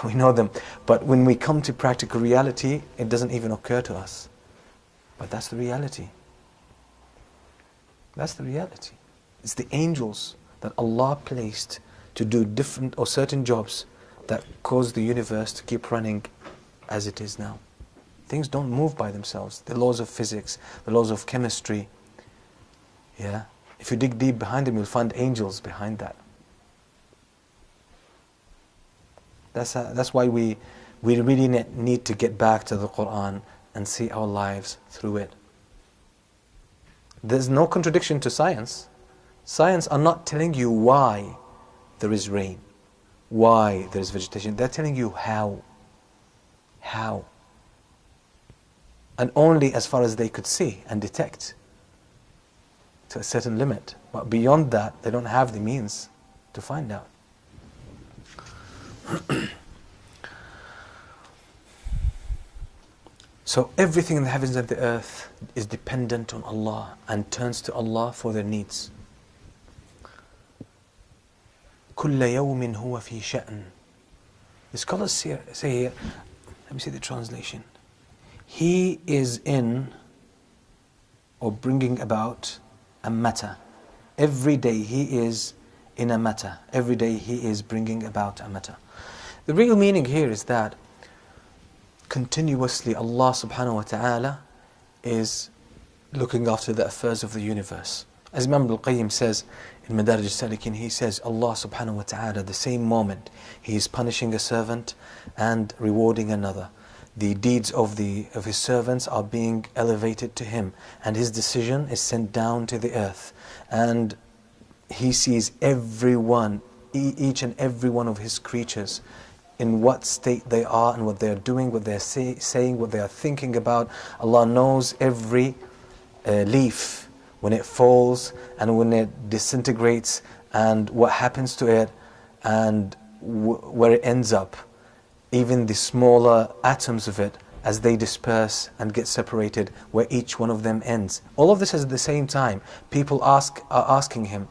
We know them. But when we come to practical reality, it doesn't even occur to us. But that's the reality. That's the reality. It's the angels that Allah placed to do different or certain jobs that cause the universe to keep running as it is now. Things don't move by themselves. The laws of physics, the laws of chemistry. Yeah. If you dig deep behind them, you'll find angels behind that. That's why we really need to get back to the Quran and see our lives through it. There's no contradiction to science. Science are not telling you why there is rain, why there is vegetation. They're telling you how. How. And only as far as they could see and detect, to a certain limit. But beyond that, they don't have the means to find out. So everything in the heavens and the earth is dependent on Allah and turns to Allah for their needs. كُلَّ يَوْمٍ هُوَ فِي شَأْنٍ. The scholars say here, let me see the translation. He is in, or bringing about, a matter. Every day he is in a matter. Every day he is bringing about a matter. The real meaning here is that continuously Allah subhanahu wa ta'ala is looking after the affairs of the universe. As Imam al-Qayyim says in Madarij al-Salikin, he says Allah subhanahu wa ta'ala, the same moment he is punishing a servant and rewarding another. The deeds of his servants are being elevated to him, and his decision is sent down to the earth. And he sees everyone, each and every one of his creatures, in what state they are and what they are doing, what they are saying, what they are thinking about. Allah knows every leaf when it falls and when it disintegrates and what happens to it and where it ends up. Even the smaller atoms of it as they disperse and get separated, where each one of them ends. All of this is at the same time. People are asking him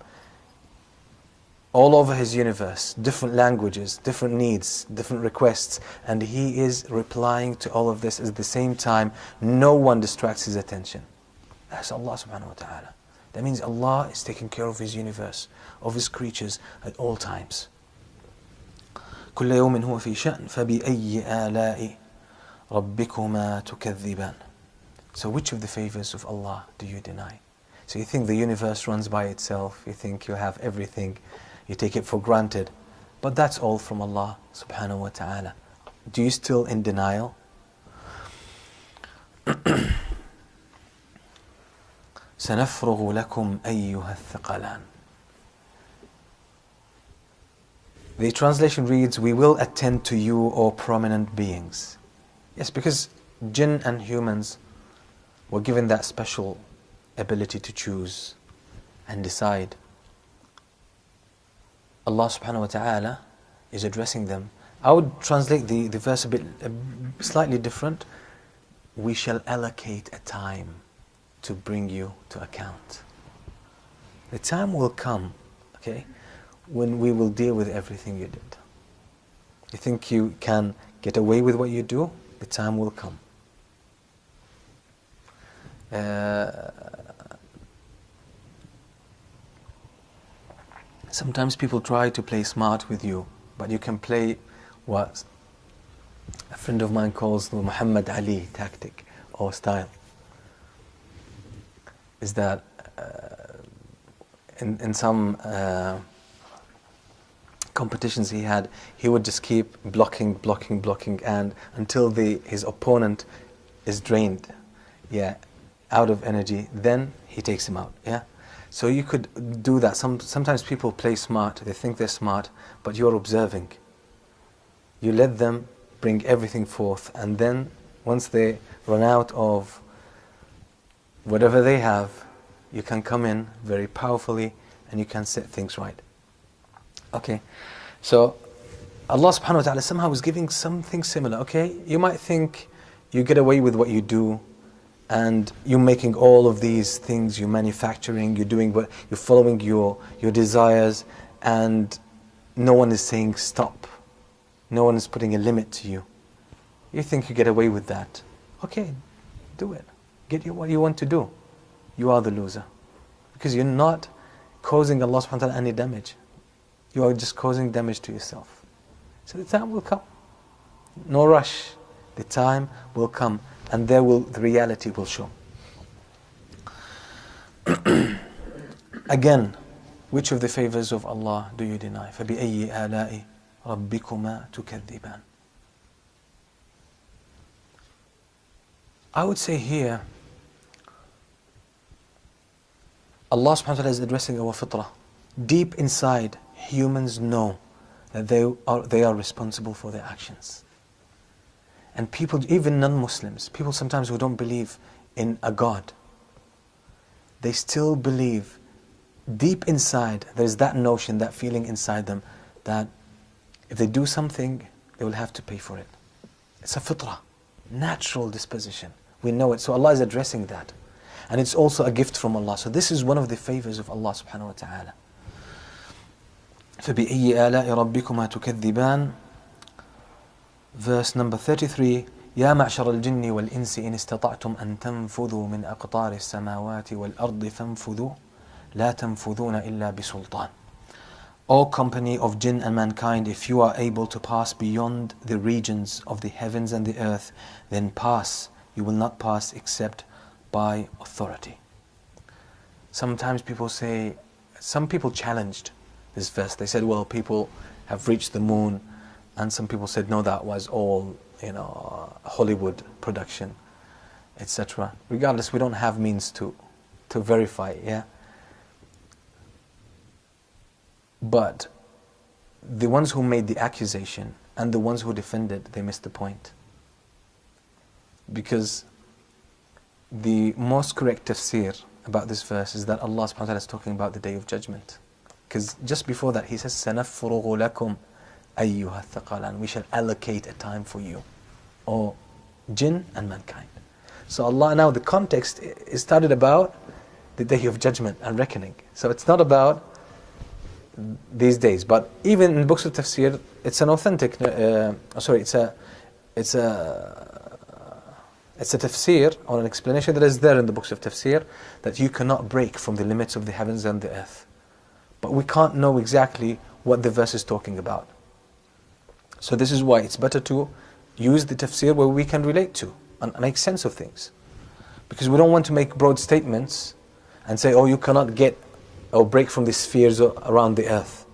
all over his universe, different languages, different needs, different requests, and he is replying to all of this at the same time. No one distracts his attention. That's Allah subhanahu wa ta'ala. That means Allah is taking care of his universe, of his creatures at all times. كل يوم هو في شأن فبأي آلاء ربكما تكذبان. So which of the favors of Allah do you deny? So you think the universe runs by itself, you think you have everything, you take it for granted, but that's all from Allah subhanahu wa ta'ala. Do you still in denial? سنفرغ لكم أيها الثقلان. The translation reads, we will attend to you, O prominent beings. Yes, because jinn and humans were given that special ability to choose and decide. Allah subhanahu wa ta'ala is addressing them. I would translate the verse a bit slightly different. We shall allocate a time to bring you to account. The time will come, okay, when we will deal with everything you did. You think you can get away with what you do? The time will come. Sometimes people try to play smart with you, but you can play what a friend of mine calls the Muhammad Ali tactic or style. Is that in some competitions he would just keep blocking, and until his opponent is drained, out of energy, then he takes him out. So you could do that. Sometimes people play smart, they think they're smart, but you're observing. You let them bring everything forth, and then once they run out of whatever they have, you can come in very powerfully and you can set things right. Okay, so Allah subhanahu wa ta'ala somehow is giving something similar. Okay, you might think you get away with what you do, and you're making all of these things, you're manufacturing, you're doing what, you're following your desires, and no one is saying stop. No one is putting a limit to you. You think you get away with that. Okay, do it. Get what you want to do. You are the loser. Because you're not causing Allah subhanahu wa ta'ala any damage. You are just causing damage to yourself. So the time will come. No rush. The time will come, and the reality will show. Again, which of the favors of Allah do you deny? فَبِأَيِّ آلَاءِ رَبِّكُمَا تُكَذِّبَانِ. I would say here, Allah subhanahu wa ta'ala is addressing our fitrah. Deep inside, humans know that they are responsible for their actions. And people, even non-Muslims, people sometimes who don't believe in a God, they still believe deep inside, there's that notion, that feeling inside them, that if they do something, they will have to pay for it. It's a fitrah, natural disposition. We know it. So Allah is addressing that. And it's also a gift from Allah. So this is one of the favors of Allah subhanahu wa ta'ala. فَبِأَيِّ آلَاءِ رَبِّكُمَا تُكَذِّبَانِ. Verse number 33. يَا مَعْشَرَ الْجِنِّ وَالْإِنسِ إِنِ اسْتَطَعْتُمْ أَن تَنْفُذُوا مِنْ أَقْطَارِ السَّمَاوَاتِ وَالْأَرْضِ فَانْفُذُوا لَا تَنْفُذُونَ إِلَّا بِسُلْطَانٍ. O company of jinn and mankind, if you are able to pass beyond the regions of the heavens and the earth, then pass. You will not pass except by authority. Sometimes some people challenged this verse. They said, well, people have reached the moon, and some people said, no, that was all, Hollywood production, etc. Regardless, we don't have means to verify, But the ones who made the accusation and the ones who defended, they missed the point. Because the most correct tafsir about this verse is that Allah subhanahu wa ta'ala is talking about the Day of Judgment. Because just before that He says, سَنَفْرُغُ لَكُمْ أَيُّهَا الثَّقَلَانِ. We shall allocate a time for you, or jinn and mankind. So Allah, now the context is started about the Day of Judgment and reckoning. So it's not about these days, but even in books of tafsir, it's an authentic. It's a tafsir or an explanation that is there in the books of tafsir, that you cannot break from the limits of the heavens and the earth. But we can't know exactly what the verse is talking about. So this is why it's better to use the tafsir where we can relate to and make sense of things. Because we don't want to make broad statements and say, oh, you cannot get or break from the spheres around the earth.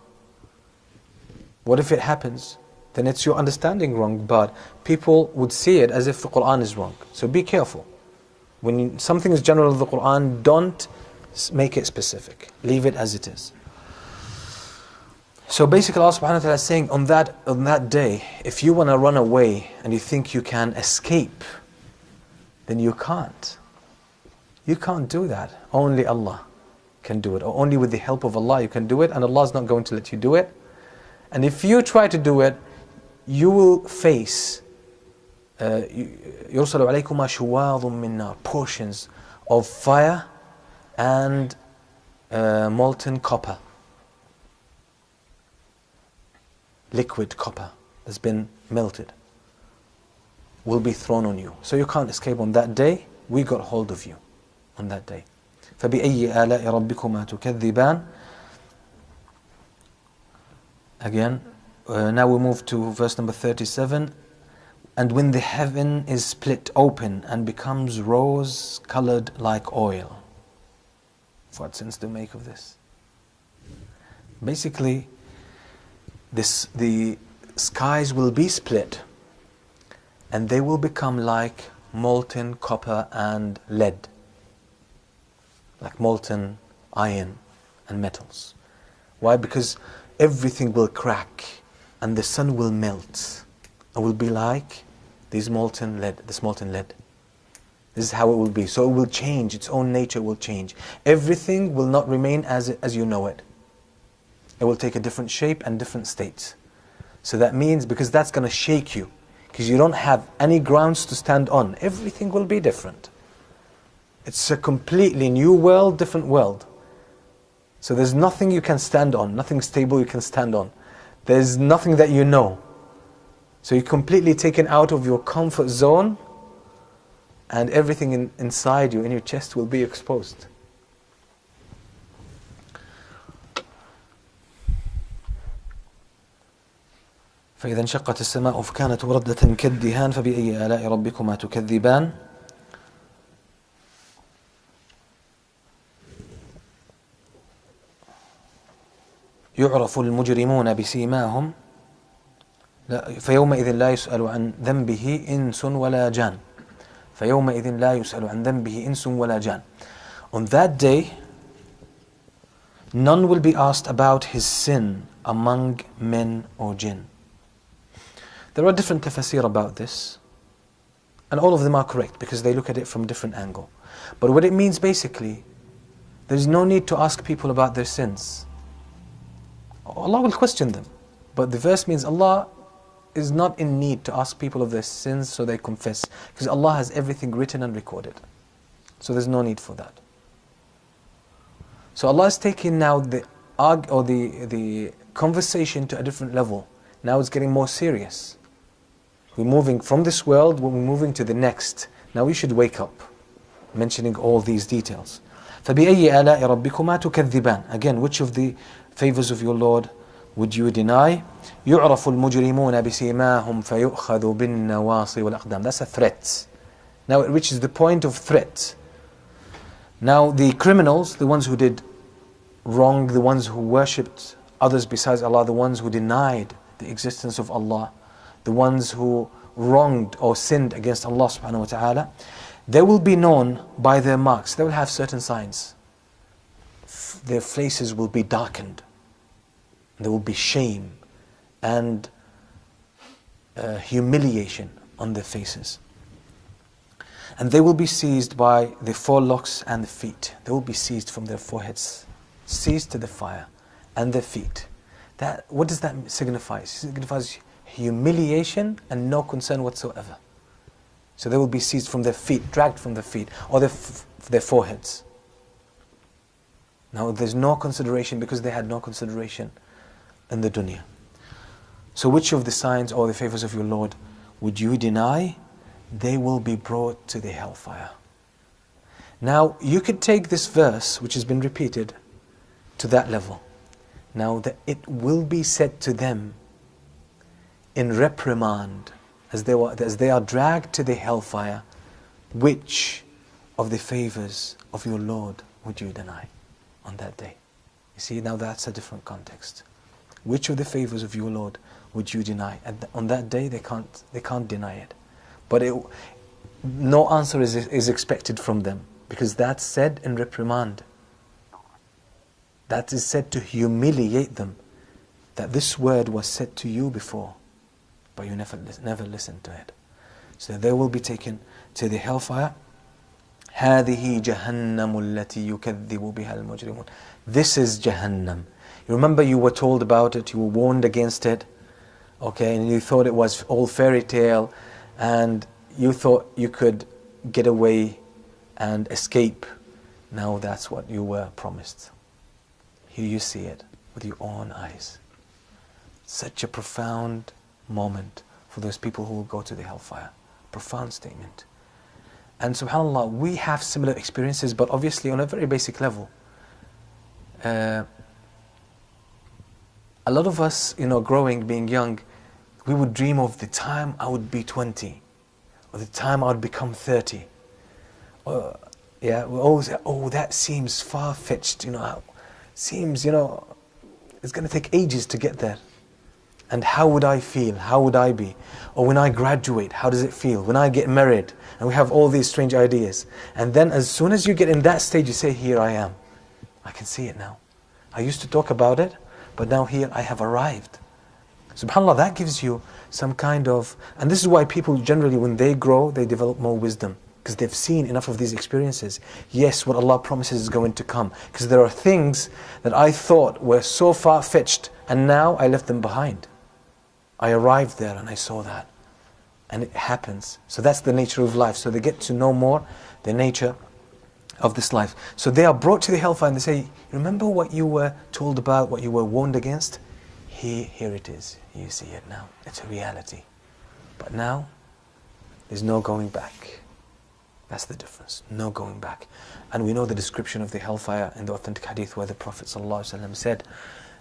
What if it happens? Then it's your understanding wrong, but people would see it as if the Quran is wrong. So be careful. When something is general of the Quran, don't make it specific. Leave it as it is. So basically Allah subhanahu wa ta'ala is saying on that day, if you want to run away and you think you can escape, then you can't. You can't do that. Only Allah can do it. Or only with the help of Allah you can do it, and Allah is not going to let you do it. And if you try to do it, you will face يُرْسَلُ عَلَيْكُمَا شُوَاظٌ مِّن نَارٍ, portions of fire and molten copper. Liquid copper that's been melted will be thrown on you. So you can't escape on that day. We got hold of you on that day. فَبِأَيِّ آلَاءِ رَبِّكُمَا تُكَذِّبَانِ. Again, now we move to verse number 37. And when the heaven is split open and becomes rose-colored like oil. What sense to make of this? Basically, the skies will be split and they will become like molten copper and lead, like molten iron and metals. Why? Because everything will crack and the sun will melt and will be like this molten lead. This is how it will be. So it will change, its own nature will change. Everything will not remain as you know it. It will take a different shape and different states. So that means, because that's going to shake you, because you don't have any grounds to stand on, everything will be different. It's a completely new world, different world. So there's nothing you can stand on, nothing stable you can stand on. There's nothing that you know. So you're completely taken out of your comfort zone, and everything inside you, in your chest, will be exposed. فإذا انشقت السماء فكانت وردة كالدهان فبأي آلاء ربكما تكذبان. يعرف المجرمون بسيماهم فيومئذ لا يسأل عن ذنبه إنس ولا جان. فيومئذ لا يسأل عن ذنبه إنس ولا جان. On that day, none will be asked about his sin among men or jinn. There are different tafsir about this, and all of them are correct because they look at it from a different angle. But what it means basically, there's no need to ask people about their sins. Allah will question them. But the verse means Allah is not in need to ask people of their sins so they confess, because Allah has everything written and recorded. So there's no need for that. So Allah is taking now the conversation to a different level. Now it's getting more serious. We're moving from this world, we're moving to the next. Now we should wake up, mentioning all these details. فَبِأَيِّ آلَاءِ رَبِّكُمَا تُكَذِّبَانِ. Again, which of the favors of your Lord would you deny? يُعْرَفُ الْمُجْرِمُونَ بِسِيمَاهُمْ فَيُؤْخَذُ بِالنَّوَاصِي وَالْأَقْدَامِ. That's a threat. Now it reaches the point of threat. Now the criminals, the ones who did wrong, the ones who worshipped others besides Allah, the ones who denied the existence of Allah, the ones who wronged or sinned against Allah subhanahu wa ta'ala, they will be known by their marks. They will have certain signs. Their faces will be darkened. There will be shame and humiliation on their faces. And they will be seized by the forelocks and the feet. They will be seized from their foreheads, seized to the fire, and their feet. What does that signify? It signifies humiliation and no concern whatsoever. So they will be seized from their feet, dragged from their feet, or their foreheads. Now there's no consideration, because they had no consideration in the dunya. So which of the signs or the favors of your Lord would you deny? They will be brought to the hellfire. Now you could take this verse, which has been repeated, to that level. Now that it will be said to them in reprimand as they are dragged to the hellfire, which of the favors of your Lord would you deny on that day? You see, now that's a different context. Which of the favors of your Lord would you deny? And on that day, they can't deny it. But no answer is expected from them, because that's said in reprimand. That is said to humiliate them. That this word was said to you before, but you never listened to it. So they will be taken to the hellfire. هذه جهنم التي يكذب بها المجرمون. This is Jahannam. You remember you were told about it, you were warned against it, okay, and you thought it was all fairy tale, and you thought you could get away and escape. Now that's what you were promised. Here you see it with your own eyes. Such a profound moment for those people who will go to the hellfire. Profound statement. And subhanAllah, we have similar experiences, but obviously on a very basic level. A lot of us, growing, being young, we would dream of the time I would be 20, or the time I would become 30. We always say, oh, that seems far-fetched, seems, it's going to take ages to get there. And how would I feel? How would I be? Or when I graduate, how does it feel? When I get married, and we have all these strange ideas. And then as soon as you get in that stage, you say, here I am. I can see it now. I used to talk about it, but now here I have arrived. SubhanAllah, that gives you some kind of... And this is why people generally, when they grow, they develop more wisdom. Because they've seen enough of these experiences. Yes, what Allah promises is going to come. Because there are things that I thought were so far-fetched, and now I left them behind. I arrived there and I saw that. And it happens. So that's the nature of life. So they get to know more the nature of this life. So they are brought to the hellfire and they say, remember what you were told about, what you were warned against? Here it is. You see it now. It's a reality. But now, there's no going back. That's the difference. No going back. And we know the description of the hellfire in the authentic hadith where the Prophet ﷺ said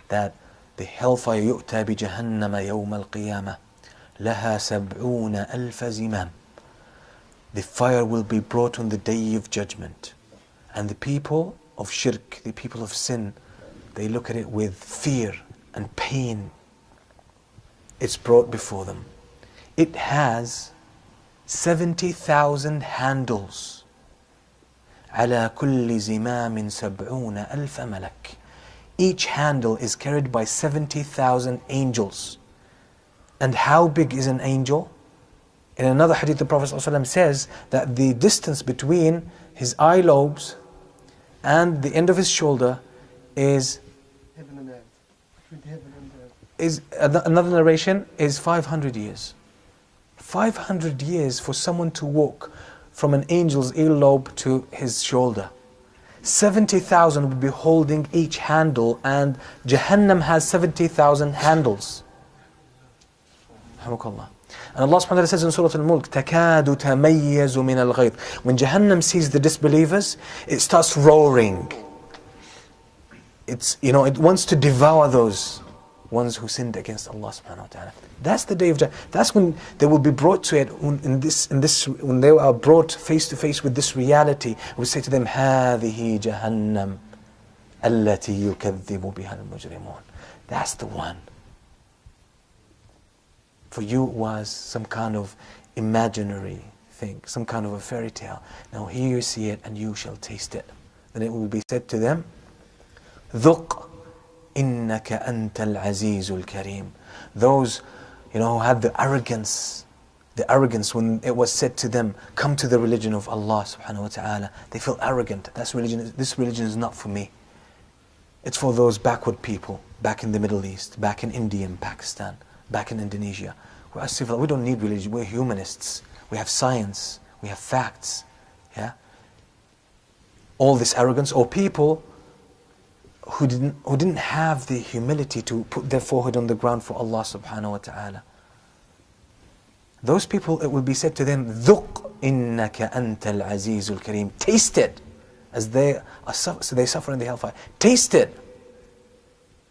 that the hellfire يُؤْتَى بِجَهَنَّمَ يَوْمَ الْقِيَامَةِ لَهَا سَبْعُونَ أَلْفَ زِمَامٍ. The fire will be brought on the day of judgment. And the people of shirk, the people of sin, they look at it with fear and pain. It's brought before them. It has 70,000 handles. على كل زمام 70,000 ملك. Each handle is carried by 70,000 angels. And how big is an angel? In another hadith, the Prophet ﷺ says that the distance between his eye lobes and the end of his shoulder is heaven and earth. Between heaven and earth. Is another narration is 500 years. 500 years for someone to walk from an angel's earlobe to his shoulder. 70,000 would be holding each handle, and Jahannam has 70,000 handles. Alhamdulillah. And Allah subhanahu wa ta'ala says in Surah Al-Mulk, تَكَادُ تَمَيَّزُ مِنَ الْغَيْظِ. When Jahannam sees the disbelievers, it starts roaring. It wants to devour those ones who sinned against Allah subhanahu wa ta'ala. That's the day of Jahannam. That's when they will be brought to it, when they are brought face to face with this reality. We say to them, هَذِهِ جَهَنَّمْ الَّتِي يُكَذِّبُ بِهَا الْمُجْرِمُونَ. That's the one. For you it was some kind of imaginary thing, some kind of a fairy tale. Now here you see it and you shall taste it. Then it will be said to them, ذُقْ إِنَّكَ أَنْتَ الْعَزِيزُ الْكَرِيمُ. Those who had the arrogance when it was said to them, come to the religion of Allah subhanahu wa ta'ala. They feel arrogant. This religion is not for me. It's for those backward people, back in the Middle East, back in India and Pakistan, back in Indonesia. We're civil. We don't need religion. We're humanists. We have science. We have facts. Yeah. All this arrogance, or people who didn't have the humility to put their forehead on the ground for Allah subhanahu wa ta'ala. Those people, it will be said to them, ذُقْ إِنَّكَ أَنْتَ الْعَزِيزُ الْكَرِيمُ. Taste it, as they suffer in the hellfire. Taste it.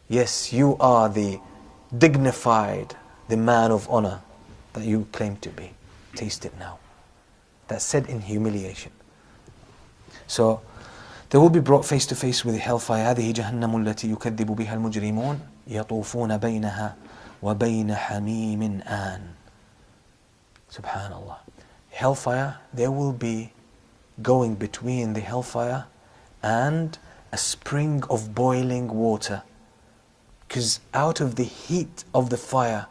Yes, you are the dignified, the man of honor that you claim to be. Taste it now. That's said in humiliation. So they will be brought face to face with the hellfire. هذه جهنم التي يكذب بها المجرمون يطوفون بينها وبين حميم آن. Subhanallah. Hellfire, they will be going between the hellfire and a spring of boiling water. Because out of the heat of the fire,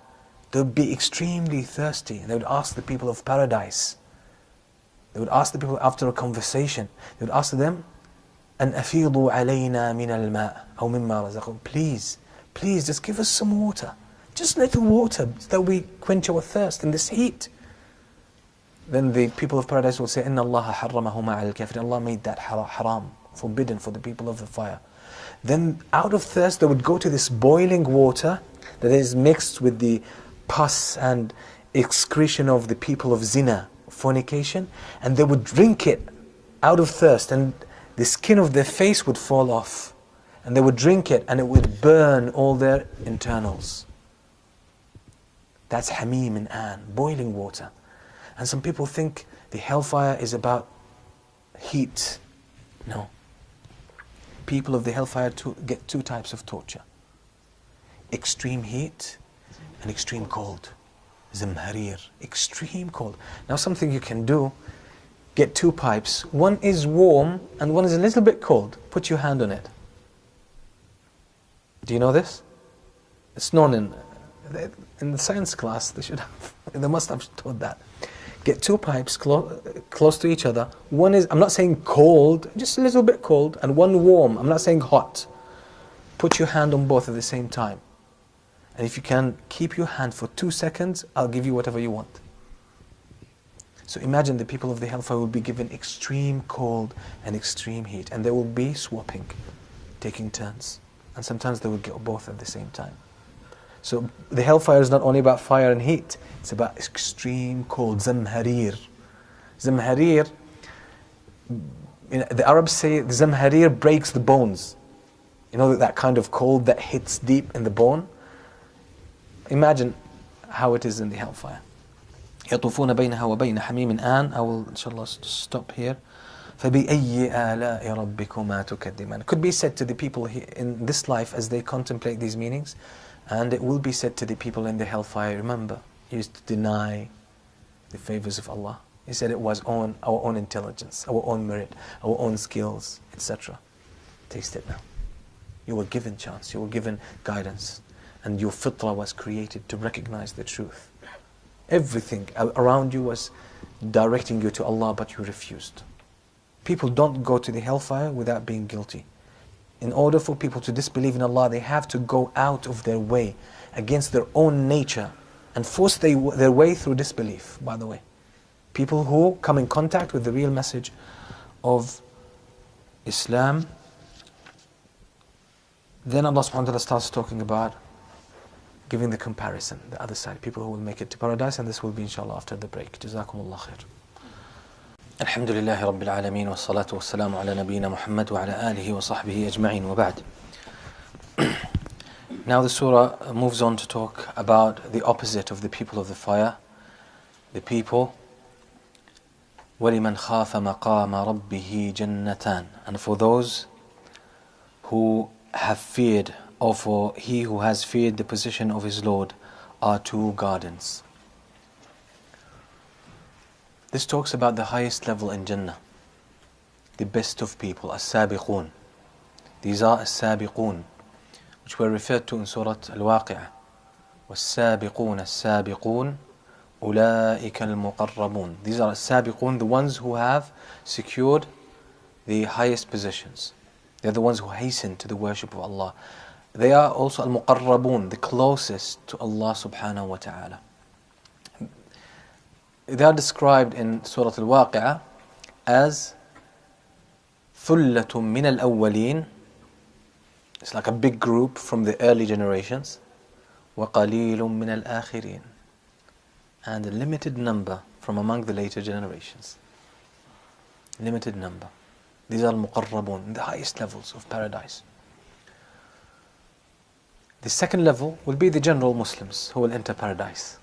they would be extremely thirsty. They would ask the people of paradise. They would ask the people after a conversation. They would ask them, أن أفيضوا علينا من الماء أو مما رزقكم. Please, just give us some water. Just little water, so that we quench our thirst in this heat. Then the people of paradise will say, إن الله حرمهما على الكافرين. Allah made that haram, forbidden for the people of the fire. Then out of thirst they would go to this boiling water that is mixed with the pus and excretion of the people of zina, fornication, and they would drink it out of thirst, and the skin of their face would fall off, and they would drink it and it would burn all their internals. That's hamim and an, boiling water. And some people think the hellfire is about heat. No. People of the hellfire get two types of torture: extreme heat and extreme cold. Zamharir, extreme cold. Now something you can do, get two pipes. One is warm and one is a little bit cold. Put your hand on it. Do you know this? It's known in the science class. They must have taught that. Get two pipes close to each other. One is, I'm not saying cold, just a little bit cold, and one warm. I'm not saying hot. Put your hand on both at the same time. And if you can keep your hand for 2 seconds, I'll give you whatever you want. So imagine the people of the hellfire will be given extreme cold and extreme heat, and they will be swapping, taking turns. And sometimes they will get both at the same time. So the hellfire is not only about fire and heat, it's about extreme cold, zamharir. Zamharir, the Arabs say the zamharir breaks the bones. You know that kind of cold that hits deep in the bone? Imagine how it is in the hellfire. يطوفون بينها وبين حميم آن. I will inshallah stop here. فبأي آلاء ربكما تكذبان. It could be said to the people here in this life as they contemplate these meanings, and it will be said to the people in the hellfire, remember, you used to deny the favors of Allah. He said it was our own intelligence, our own merit, our own skills, etc. Taste it now. You were given chance, you were given guidance, and your fitrah was created to recognize the truth. Everything around you was directing you to Allah, but you refused. People don't go to the hellfire without being guilty. In order for people to disbelieve in Allah, they have to go out of their way against their own nature and force their way through disbelief, by the way. People who come in contact with the real message of Islam, then Allah subhanahu wa ta'ala starts talking about giving the comparison, the other side, people who will make it to paradise, and this will be inshallah after the break. Jazakumullah khair. Alhamdulillahi Rabbil Alameen wa salatu wa salamu ala nabiyyina Muhammad wa ala alihi wa sahbihi ajma'in wa ba'd. Now the surah moves on to talk about the opposite of the people of the fire, the people وَلِمَنْ خَافَ مَقَامَ رَبِّهِ جَنَّتَانِ, and for those who have feared, or for he who has feared the position of his Lord, are two gardens. This talks about the highest level in Jannah, the best of people, as-sabiqun. These are as-sabiqun, which were referred to in Surah Al-Waqi'ah. وَالسَّابِقُونَ السَّابِقُونَ أُولَٰئِكَ الْمُقَرَّبُونَ. These are as-sabiqun, the ones who have secured the highest positions. They are the ones who hasten to the worship of Allah. They are also al-muqarrabun, the closest to Allah subhanahu wa ta'ala. They are described in Surah Al-Waqi'ah as ثُلَّةٌ مِّنَ الْأَوَّلِينَ. It's like a big group from the early generations. وَقَلِيلٌ مِّنَ الْآخِرِينَ. And a limited number from among the later generations. Limited number. These are al-muqarrabun, the highest levels of paradise. The second level will be the general Muslims who will enter paradise.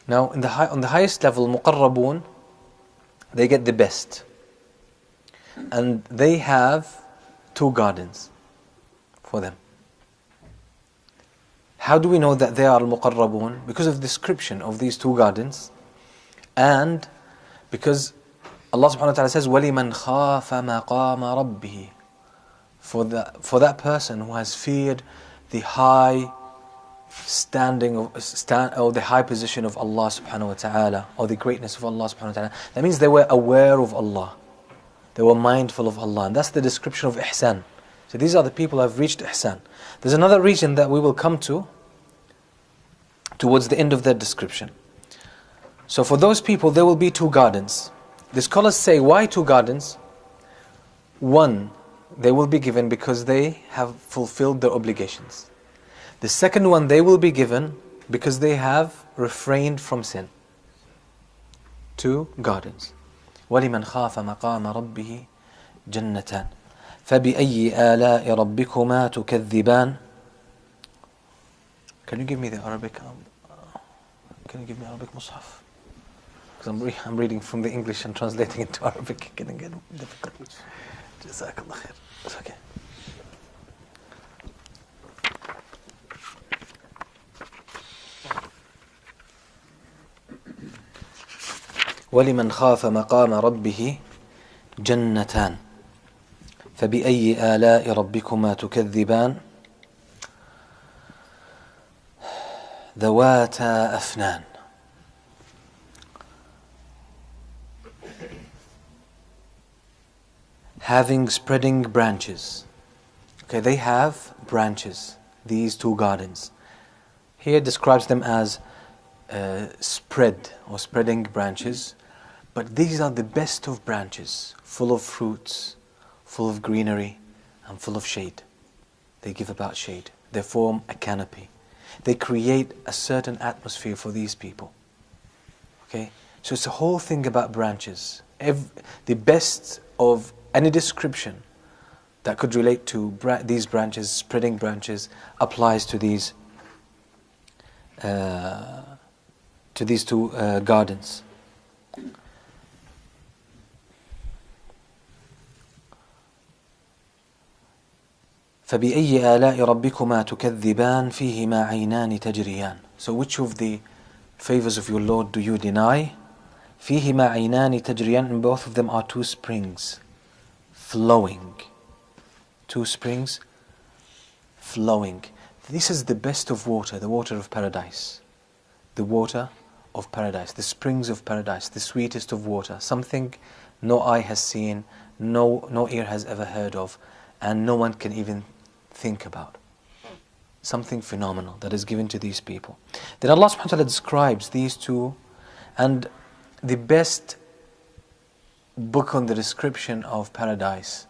Now, on the highest level, muqarrabun, they get the best. and they have 2 gardens for them. How do we know that they are al-muqarrabun? Because of the description of these 2 gardens, and because Allah subhanahu wa ta'ala says, وَلِمَنْ خَافَ مَقَامَ رَبِّهِ, for that person who has feared the high standing or the high position of Allah subhanahu wa ta'ala, or the greatness of Allah subhanahu wa ta'ala. That means they were aware of Allah, they were mindful of Allah, and that's the description of ihsan. So these are the people who have reached ihsan. There's another region that we will come to towards the end of that description. So for those people there will be 2 gardens. The scholars say, why 2 gardens? One, they will be given because they have fulfilled their obligations. The second one, they will be given because they have refrained from sin. 2 gardens. وَلِمَنْ خَافَ مَقَامَ رَبِّهِ جَنَّتَانِ فَبِأَيِّ آلَاءِ رَبِّكُمَا تُكَذِّبَانِ. Can you give me the Arabic? Can you give me Arabic Mus'haf? Because I'm reading from the English and translating into Arabic. Getting difficult. Jazakallah khair. It's okay. وَلِمَنْ خَافَ مَقَامَ رَبِّهِ جَنَّتَانِ فَبِأَيِّ آلَاءِ رَبِّكُمَا تُكَذِّبَانِ ذَوَاتَا أَفْنَانٍ. Having spreading branches. Okay, they have branches, these 2 gardens. Here describes them as spread or spreading branches, but these are the best of branches, full of fruits, full of greenery, and full of shade. They give about shade. They form a canopy. They create a certain atmosphere for these people. Okay, so it's a whole thing about branches. The best of any description that could relate to these branches, spreading branches, applies to these 2 gardens. فَبِأَيِّ آلَاءِ رَبِّكُمَا تُكَذِّبَانِ فِيهِمَا عَيْنَانِ تَجْرِيَانِ. So which of the favors of your Lord do you deny? فِيهِمَا عَيْنَانِ تَجْرِيَانِ. And both of them are 2 springs flowing. 2 springs flowing. This is the best of water, the water of paradise. The water of paradise, the springs of paradise, the sweetest of water. Something no eye has seen, no ear has ever heard of, and no one can even think about. Something phenomenal that is given to these people. Then Allah subhanahu wa ta'ala describes these 2, and the best book on the description of paradise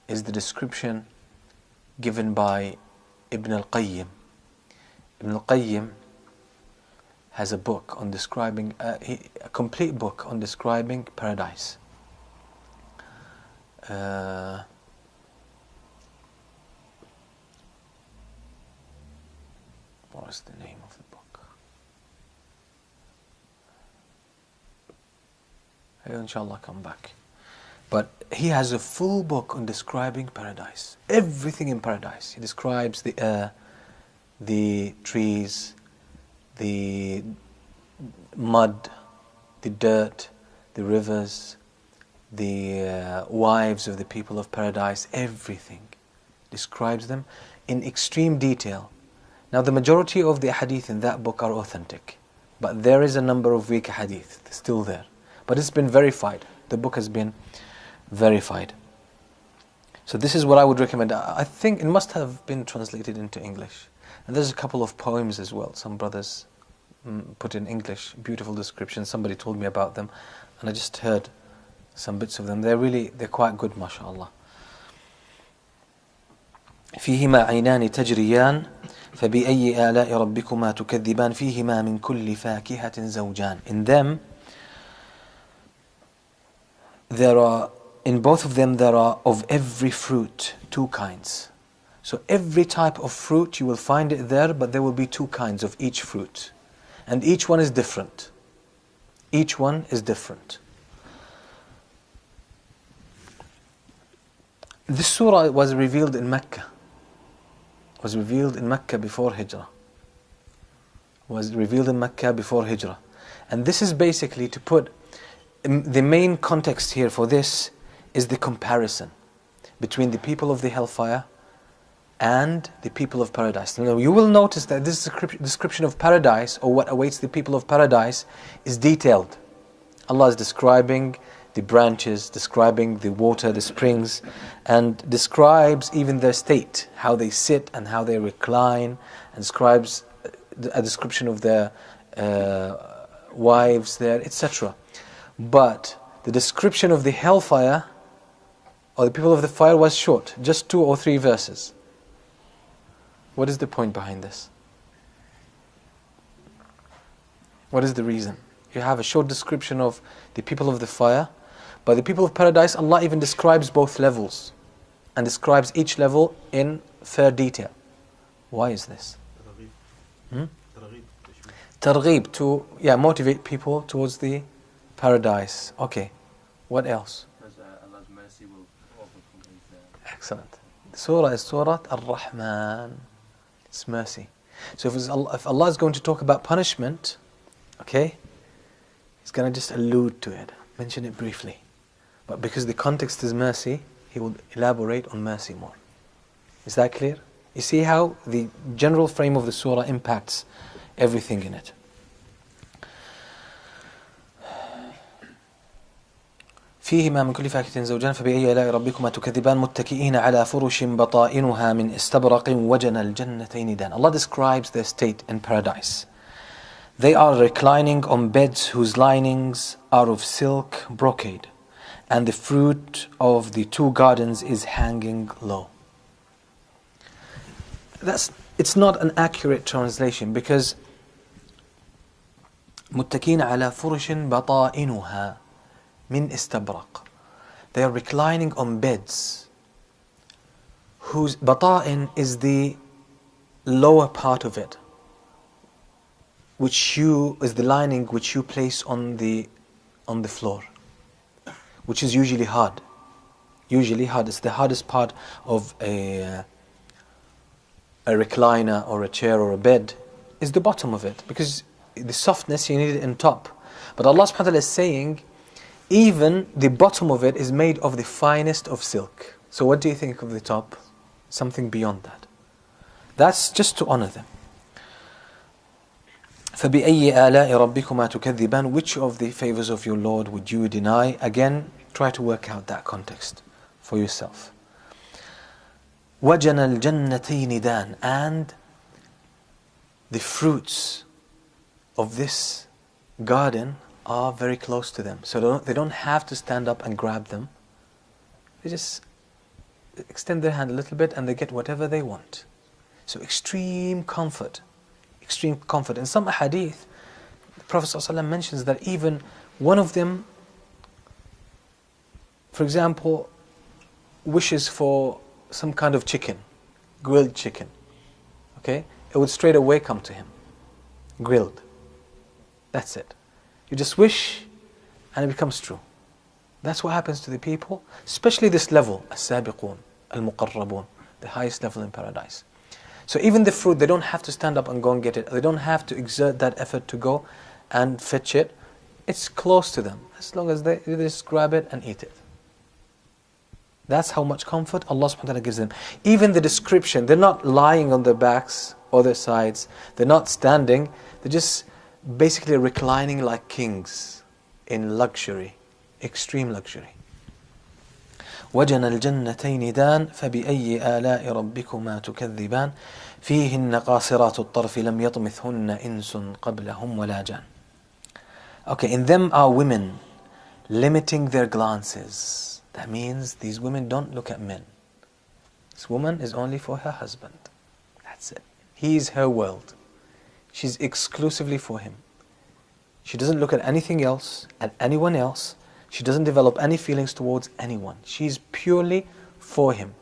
is the description given by Ibn al-Qayyim. Ibn al-Qayyim has a book on describing, a complete book on describing paradise. What is the name of the book? I'll inshallah come back. But he has a full book on describing paradise. Everything in paradise. He describes the air, the trees, the mud, the dirt, the rivers, the wives of the people of paradise. Everything. Describes them in extreme detail. Now the majority of the hadith in that book are authentic, but there is a number of weak hadith still there. But it's been verified. The book has been verified. So this is what I would recommend. I think it must have been translated into English. And there's a couple of poems as well. Some brothers put in English, beautiful descriptions. Somebody told me about them, and I just heard some bits of them. They're quite good, mashallah. فيهما عينان تجريان فبأي آلاء ربكما تكذبان فيهما من كل فاكهة زوجان. In them, in both of them there are of every fruit 2 kinds. So every type of fruit you will find it there, but there will be 2 kinds of each fruit. And each one is different. Each one is different. This surah was revealed in Mecca. Was revealed in Mecca before Hijrah. Was revealed in Mecca before Hijrah. And this is basically to put, the main context here for this is the comparison between the people of the hellfire and the people of paradise. Now you will notice that this description of paradise, or what awaits the people of paradise, is detailed. Allah is describing the branches, describing the water, the springs, and describes even their state, how they sit and how they recline, and describes a description of their wives there, etc. But the description of the hellfire or the people of the fire was short, just 2 or 3 verses. What is the point behind this? What is the reason? You have a short description of the people of the fire, but the people of paradise, Allah even describes both levels and describes each level in fair detail. Why is this? Targhib, to motivate people towards the paradise. Okay, what else? Allah's mercy will overcome his Excellent. The surah is Surah Ar-Rahman. It's mercy. So if Allah is going to talk about punishment, okay, He's going to just allude to it, mention it briefly. But because the context is mercy, He will elaborate on mercy more. Is that clear? You see how the general frame of the surah impacts everything in it. فيهما من كل فاكهة زوجان فبأي آلاء ربكما تكذبان متكئين على فرش بطائنها من استبرق وجنى الجنتين دان. Allah describes their state in paradise. They are reclining on beds whose linings are of silk brocade, and the fruit of the 2 gardens is hanging low. It's not an accurate translation, because متكئين على فرش بطائنها من استبرق. They are reclining on beds whose bata'in is the lower part of it, which is the lining which you place on the floor, which is usually hard. Usually hard. It's the hardest part of a recliner or a chair or a bed, is the bottom of it, because the softness you need it in top. But Allah subhanahu wa ta'ala is saying even the bottom of it is made of the finest of silk. So what do you think of the top? Something beyond that. That's just to honor them. فَبِأَيِّ آلَاءِ رَبِّكُمَا تُكَذِّبَانِ. Which of the favors of your Lord would you deny? Again, try to work out that context for yourself. وَجَنَى الْجَنَّتَيْنِ دَانِ. And the fruits of this garden are very close to them. So they don't have to stand up and grab them. They just extend their hand a little bit and they get whatever they want. So extreme comfort. Extreme comfort. In some hadith, the Prophet ﷺ mentions that even one of them, for example, wishes for some kind of chicken, grilled chicken. Okay? It would straight away come to him. Grilled. That's it. You just wish and it becomes true. That's what happens to the people, especially this level, as-sabiqun, al-muqarrabun, the highest level in paradise. So even the fruit, they don't have to stand up and go and get it. They don't have to exert that effort to go and fetch it. It's close to them, as long as they just grab it and eat it. That's how much comfort Allah subhanahu wa ta'ala gives them. Even the description, they're not lying on their backs or their sides. They're not standing. They're just basically reclining like kings in luxury, extreme luxury. وَجَنَى الْجَنَّتَيْنِ دَانِ فَبِأَيِّ آلَاءِ رَبِّكُمَا تُكَذِّبَانِ فِيهِنَّ قَاصِرَاتُ الطَّرْفِ لَمْ يَطْمِثْهُنَّ إِنسٌ قَبْلَهُمْ وَلَا جَانٌ. Okay, in them are women limiting their glances. That means these women don't look at men. This woman is only for her husband. That's it. He is her world. She's exclusively for him. She doesn't look at anything else, at anyone else. She doesn't develop any feelings towards anyone. She's purely for him.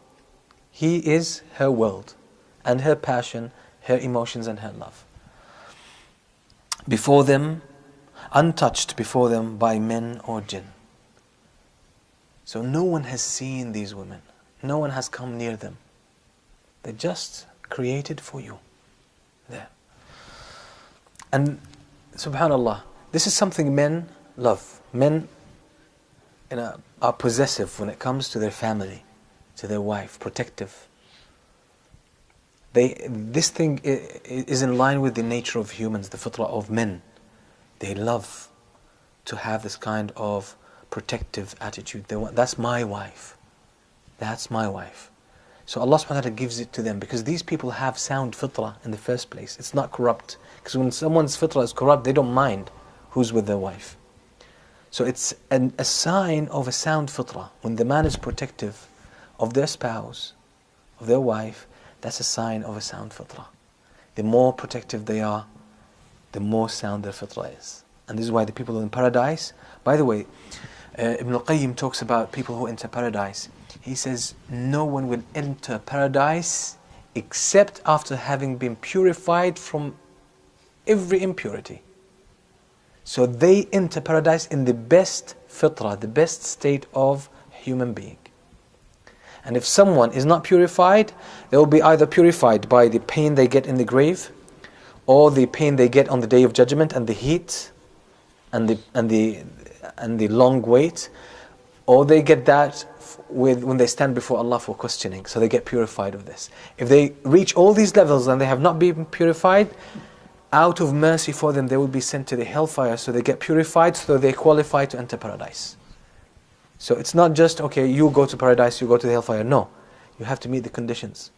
He is her world, and her passion, her emotions, and her love. Before them, untouched before them by men or jinn. So no one has seen these women. No one has come near them. They're just created for you. There. And subhanallah, this is something men love. Men are possessive when it comes to their family, to their wife, protective. This thing is in line with the nature of humans, the fitrah of men. They love to have this kind of protective attitude. That's my wife. That's my wife. So Allah subhanahu wa ta'ala gives it to them because these people have sound fitrah in the first place. It's not corrupt. Because when someone's fitrah is corrupt, they don't mind who's with their wife. So it's a sign of a sound fitrah. When the man is protective of their spouse, of their wife, that's a sign of a sound fitrah. The more protective they are, the more sound their fitrah is. And this is why the people in paradise, by the way, Ibn al-Qayyim talks about people who enter paradise. He says, no one will enter paradise except after having been purified from every impurity. So they enter paradise in the best fitrah, the best state of human being. And if someone is not purified, they will be either purified by the pain they get in the grave, or the pain they get on the day of judgment and the heat and the long wait, or they get that when they stand before Allah for questioning. So they get purified of this. If they reach all these levels and they have not been purified, out of mercy for them, they will be sent to the hellfire. So they get purified, so they qualify to enter paradise. So it's not just, okay, you go to paradise, you go to the hellfire. No, you have to meet the conditions.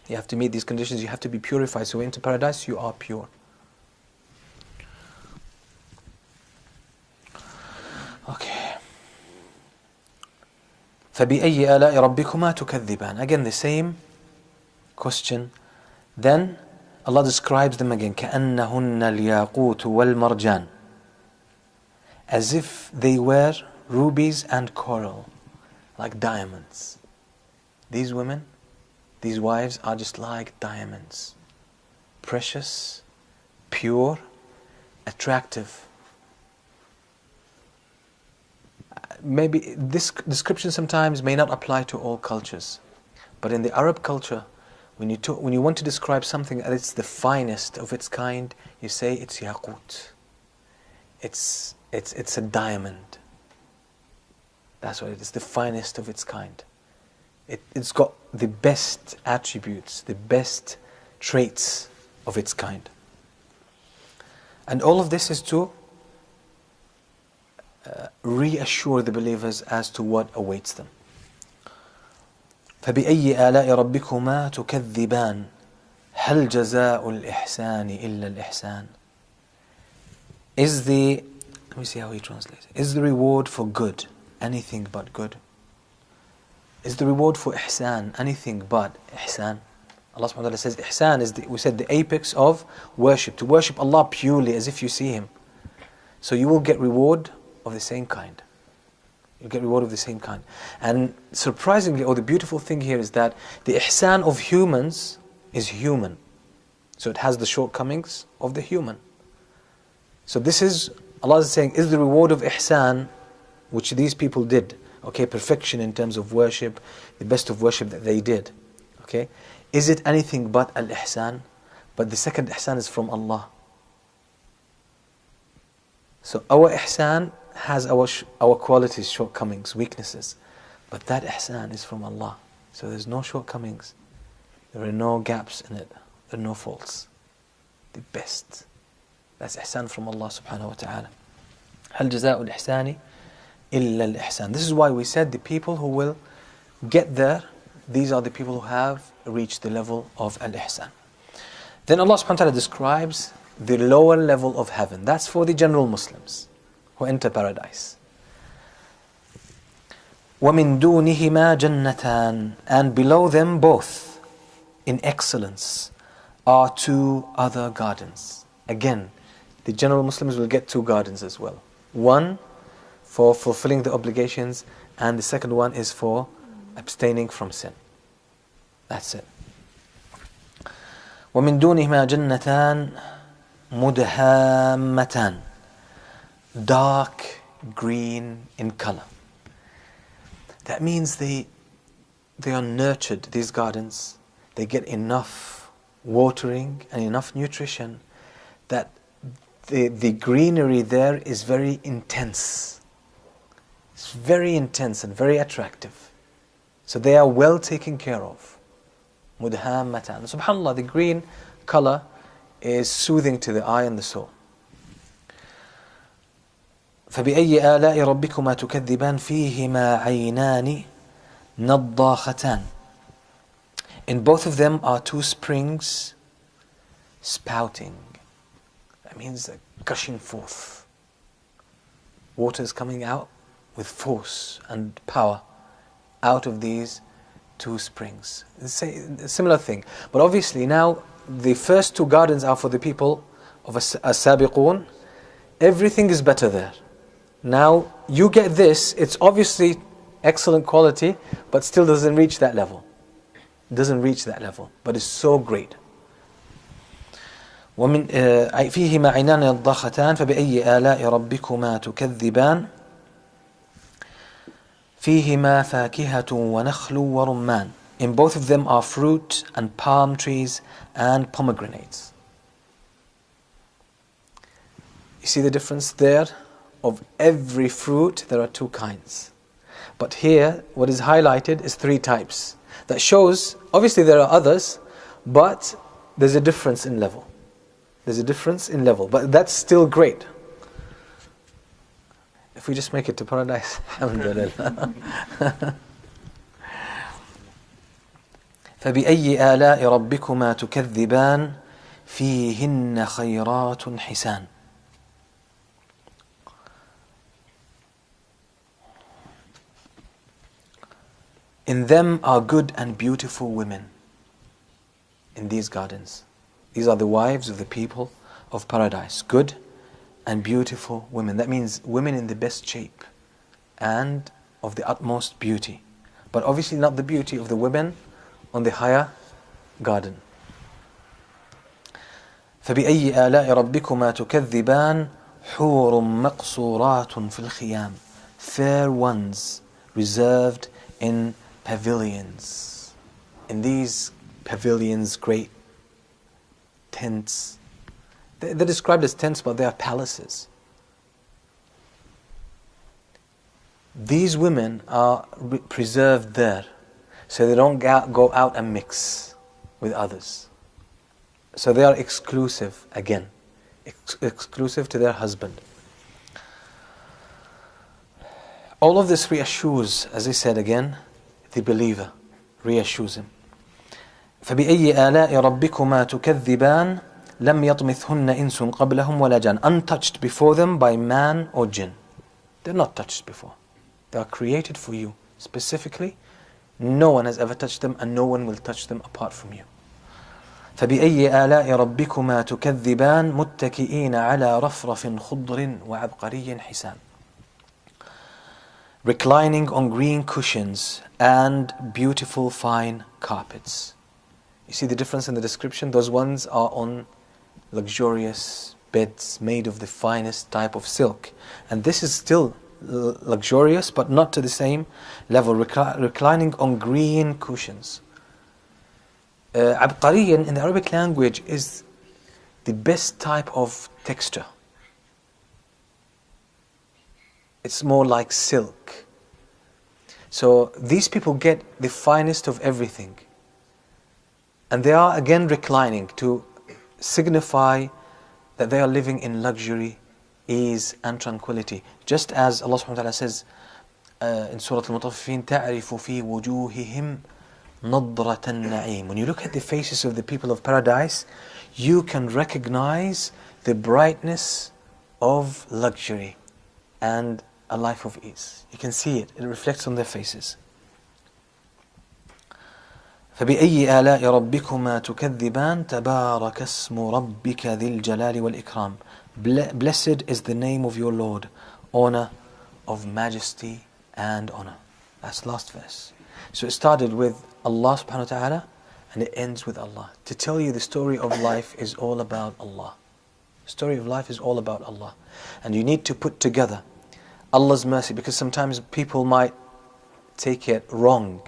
You have to meet these conditions. You have to be purified. So into paradise, you are pure. Okay. فَبِأَيِّ آلَاءِ رَبِّكُمَا تُكَذِّبَانِ. Again, the same question. Then Allah describes them again. كَأَنَّهُنَّ الْيَاقُوتُ وَالْمَرْجَانِ. As if they were rubies and coral, like diamonds. These women, these wives are just like diamonds. Precious, pure, attractive. Maybe this description sometimes may not apply to all cultures, but in the Arab culture, when you want to describe something that it's the finest of its kind, you say it's yaqut. It's a diamond. That's what it is, the finest of its kind. It's got the best attributes, the best traits of its kind. And all of this is to reassure the believers as to what awaits them. فَبِأَيِّ آلَاءِ رَبِّكُمَا تُكَذِّبَانِ هَلْ جَزَاءُ الْإِحْسَانِ إِلَّا الْإِحْسَانِ. Let me see how he translates. Is the reward for good anything but good? Is the reward for ihsan anything but ihsan? Allah subhanahu wa ta'ala says ihsan is we said the apex of worship. To worship Allah purely as if you see Him. So you will get reward of the same kind. You get reward of the same kind. And surprisingly, or the beautiful thing here is that the ihsan of humans is human. So it has the shortcomings of the human. So this is, Allah is saying, is the reward of ihsan, which these people did, okay, perfection in terms of worship, the best of worship that they did, okay, is it anything but al-ihsan? But the second ihsan is from Allah. So our ihsan has our qualities, shortcomings, weaknesses, but that ihsan is from Allah. So there's no shortcomings, there are no gaps in it, there are no faults. The best. That's ihsan from Allah subhanahu wa ta'ala. هل جزاء الإحسان إلا الإحسان. This is why we said the people who will get there, these are the people who have reached the level of al-ihsan. Then Allah subhanahu wa ta'ala describes the lower level of heaven. That's for the general Muslims who enter paradise. وَمِن دُونِهِمَا جَنَّتَانِ. And below them both, in excellence, are two other gardens. Again, the general Muslims will get two gardens as well. One for fulfilling the obligations, and the second one is for abstaining from sin. That's it. وَمِن دُونِهِمَا جَنَّتَانِ مُدْهَامَّتَانِ. Dark green in color. That means they they are nurtured, these gardens. They get enough watering and enough nutrition that the greenery there is very intense. It's very intense and very attractive. So they are well taken care of. مُدْهَامَّةً. SubhanAllah, the green color is soothing to the eye and the soul. فبأي آلاء ربكما تكذبان فيهما عينان نضاختان. In both of them are two springs spouting. That means gushing forth. Water is coming out with force and power out of these two springs. It's a similar thing. But obviously now the first two gardens are for the people of as-sabiqun. Everything is better there. Now you get this, it's obviously excellent quality, but still doesn't reach that level. It doesn't reach that level, but it's so great. ومن فيهما عينان نضاختان فبأي آلاء ربكما تكذبان فيهما فاكهة ونخل ورمان. In both of them are fruit and palm trees and pomegranates. You see the difference there? Of every fruit there are two kinds. But here what is highlighted is three types. That shows, obviously there are others, but there's a difference in level. There's a difference in level, but that's still great. If we just make it to paradise, alhamdulillah. فبأي آلاء ربكما تكذبان فيهن خيرات حسان. In them are good and beautiful women. In these gardens. These are the wives of the people of paradise. Good and beautiful women. That means women in the best shape and of the utmost beauty. But obviously not the beauty of the women on the higher garden. فبأي آلاء ربكما تكذبان حور مقصورات في الخيام. Fair ones reserved in pavilions. In these pavilions, great tents. They're described as tents, but they are palaces. These women are preserved there, so they don't go out and mix with others. So they are exclusive again, exclusive to their husband. All of this reassures, as I said again, the believer, reassures him. فبأي آلاء ربكما تكذبان لم يطمثهن إنس قبلهم ولا جان. Untouched before them by man or jinn. They're not touched before. They are created for you specifically. No one has ever touched them and no one will touch them apart from you. فبأي آلاء ربكما تكذبان متكئين على رفرف خضر وعبقري حسان. Reclining on green cushions and beautiful fine carpets. You see the difference in the description? Those ones are on luxurious beds made of the finest type of silk. And this is still luxurious, but not to the same level. Reclining on green cushions. Abqariyan in the Arabic language is the best type of texture. It's more like silk. So these people get the finest of everything. And they are again reclining to signify that they are living in luxury, ease and tranquility. Just as Allah subhanahu wa ta'ala says in Surah Al-Mutaffifin, تَعْرِفُ فِي وُجُوهِهِمْ نَضْرَةَ النَّعِيمِ. When you look at the faces of the people of paradise, you can recognize the brightness of luxury and a life of ease. You can see it. It reflects on their faces. فبأي آلاء ربكما تكذبان تبارك اسم ربك ذي الجلال والإكرام. Blessed is the name of your Lord, honor of majesty and honor. That's last verse. So it started with Allah subhanahu wa ta'ala and it ends with Allah. To tell you the story of life is all about Allah. The story of life is all about Allah. And you need to put together Allah's mercy, because sometimes people might take it wrong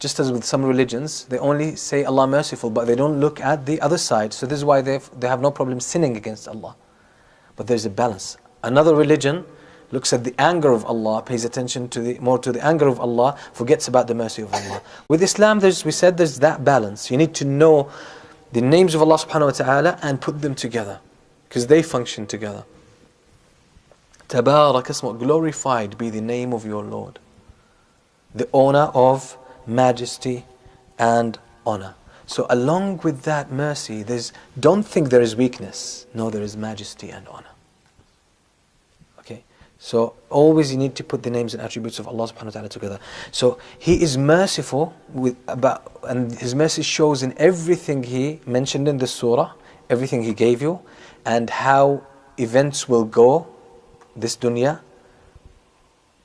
Just as with some religions, they only say Allah merciful, but they don't look at the other side. So this is why they have no problem sinning against Allah. But there's a balance. Another religion looks at the anger of Allah, pays attention to more to the anger of Allah, forgets about the mercy of Allah. With Islam, we said there's that balance. You need to know the names of Allah subhanahu wa ta'ala and put them together, because they function together. Tabarak ismu, glorified be the name of your Lord, the owner of majesty and honor. So along with that mercy, don't think there is weakness. No, there is majesty and honor. Okay, so always you need to put the names and attributes of Allah subhanahu wa ta'ala together. So He is merciful and His mercy shows in everything He mentioned in the surah, everything He gave you, and how events will go, this dunya,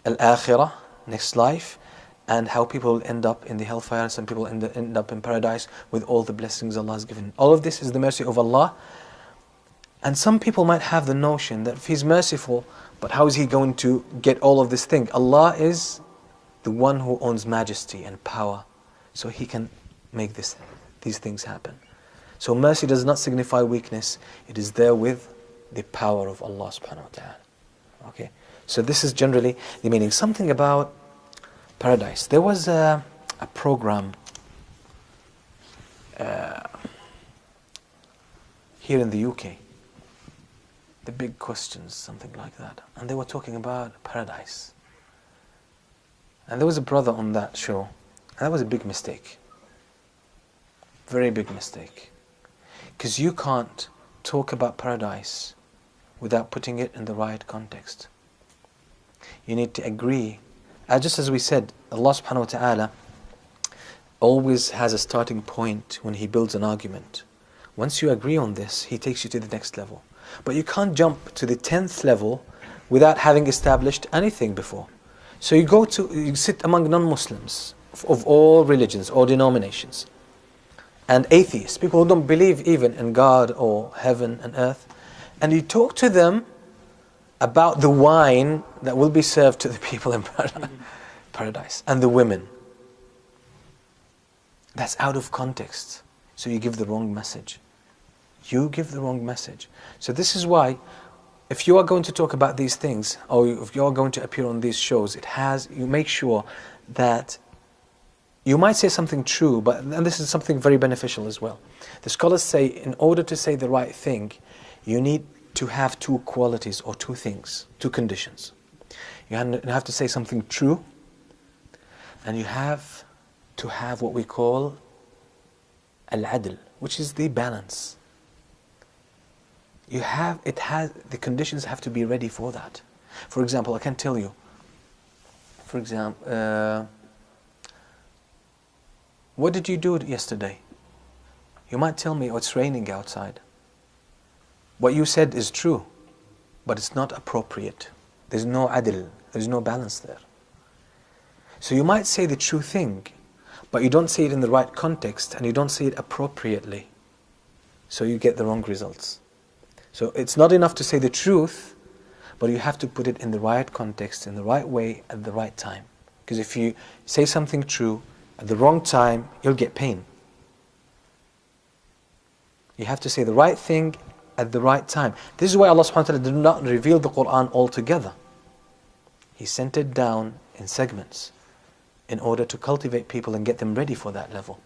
al-akhirah, next life, and how people will end up in the hellfire, and some people end up in paradise with all the blessings Allah has given. All of this is the mercy of Allah. And some people might have the notion that if He's merciful, but how is He going to get all of this thing? Allah is the one who owns majesty and power, so He can make these things happen. So mercy does not signify weakness. It is there with the power of Allah subhanahu wa ta'ala. Okay, so this is generally the meaning. Something about paradise. There was a program here in the UK, The Big Questions, something like that, and they were talking about paradise. And there was a brother on that show, and that was a big mistake. Very big mistake. Because you can't talk about paradise without putting it in the right context. You need to agree. Just as we said, Allah subhanahu wa ta'ala always has a starting point when He builds an argument. Once you agree on this, He takes you to the next level. But you can't jump to the 10th level without having established anything before. So you sit among non-Muslims of all religions or denominations, and atheists, people who don't believe even in God or heaven and earth, and you talk to them about the wine that will be served to the people in paradise and the women. That's out of context. So you give the wrong message. You give the wrong message. So this is why, if you are going to talk about these things, or if you are going to appear on these shows, you make sure that you might say something true, and this is something very beneficial as well. The scholars say, in order to say the right thing, you need to have two qualities or two things, two conditions. You have to say something true, and you have to have what we call al-adl, which is the balance. The conditions have to be ready for that. For example, I can tell you, what did you do yesterday? You might tell me, oh, it's raining outside. What you said is true, but it's not appropriate. There's no adl, there's no balance there. So you might say the true thing, but you don't say it in the right context, and you don't say it appropriately. So you get the wrong results. So it's not enough to say the truth, but you have to put it in the right context, in the right way, at the right time. Because if you say something true at the wrong time, you'll get pain. You have to say the right thing at the right time. This is why Allah subhanahu wa ta'ala did not reveal the Quran altogether. He sent it down in segments in order to cultivate people and get them ready for that level.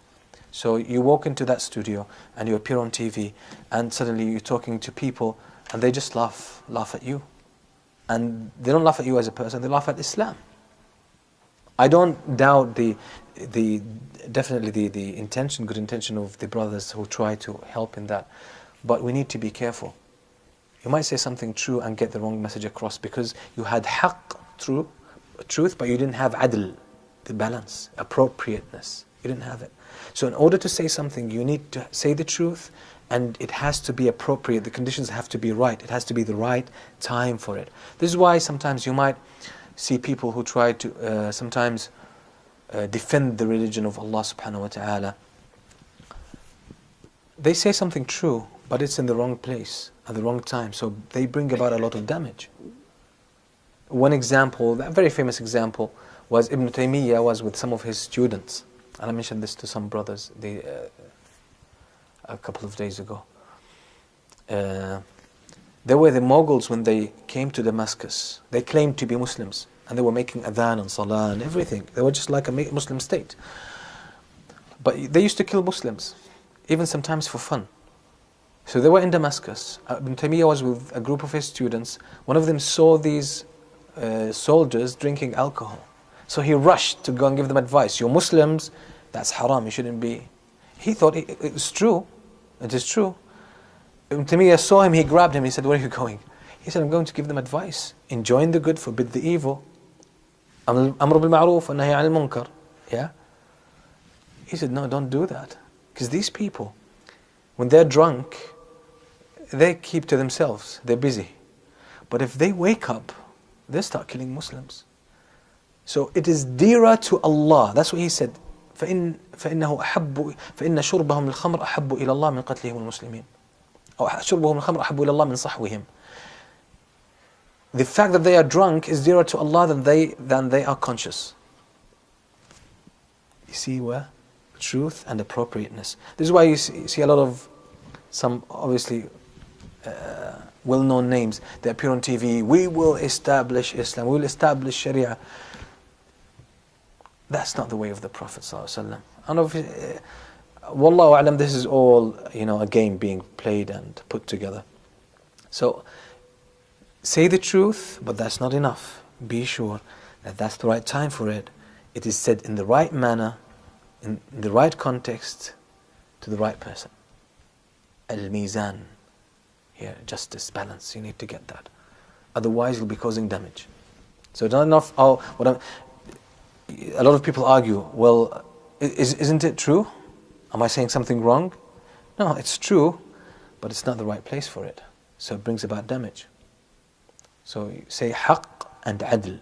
So you walk into that studio and you appear on TV, and suddenly you're talking to people and they just laugh at you. And they don't laugh at you as a person, they laugh at Islam. I don't doubt definitely the intention, good intention of the brothers who try to help in that. But we need to be careful. You might say something true and get the wrong message across because you had haqq, truth, but you didn't have adl, the balance, appropriateness. You didn't have it. So in order to say something, you need to say the truth, and it has to be appropriate. The conditions have to be right. It has to be the right time for it. This is why sometimes you might see people who try to sometimes defend the religion of Allah subhanahu wa ta'ala. They say something true, but it's in the wrong place at the wrong time. So they bring about a lot of damage. One example, a very famous example, was Ibn Taymiyyah was with some of his students. And I mentioned this to some brothers a couple of days ago. There were the Mughals when they came to Damascus. They claimed to be Muslims, and they were making adhan and salah and everything. They were just like a Muslim state. But they used to kill Muslims, even sometimes for fun. So they were in Damascus. Ibn Taymiyyah was with a group of his students. One of them saw these soldiers drinking alcohol. So he rushed to go and give them advice. You're Muslims, that's haram, you shouldn't be. He thought it was true. It is true. Ibn Taymiyyah saw him, he grabbed him, he said, where are you going? He said, I'm going to give them advice. Enjoin the good, forbid the evil. Amr bil ma'roof wa nahy anil munkar. Yeah? He said, no, don't do that. Because these people, when they're drunk, they keep to themselves. They're busy. But if they wake up, they start killing Muslims. So it is dearer to Allah. That's what he said. فإنه أحب فإن شربهم الخمر أحب إلى الله من قتلهم المسلمين. أو شربهم الخمر أحب إلى الله من صحوهم. The fact that they are drunk is dearer to Allah than they are conscious. You see where? Truth and appropriateness. This is why you see a lot of some obviously well-known names. They appear on TV. We will establish Islam. We will establish Sharia. That's not the way of the Prophet ﷺ. And Wallahu a'lam, this is all a game being played and put together. So say the truth, but that's not enough. Be sure that that's the right time for it. It is said in the right manner, in the right context, to the right person. Al-Mizan. Here, justice, balance. You need to get that. Otherwise, you'll be causing damage. So not enough. A lot of people argue, well, isn't it true? Am I saying something wrong? No, it's true, but it's not the right place for it. So it brings about damage. So you say haqq and adl.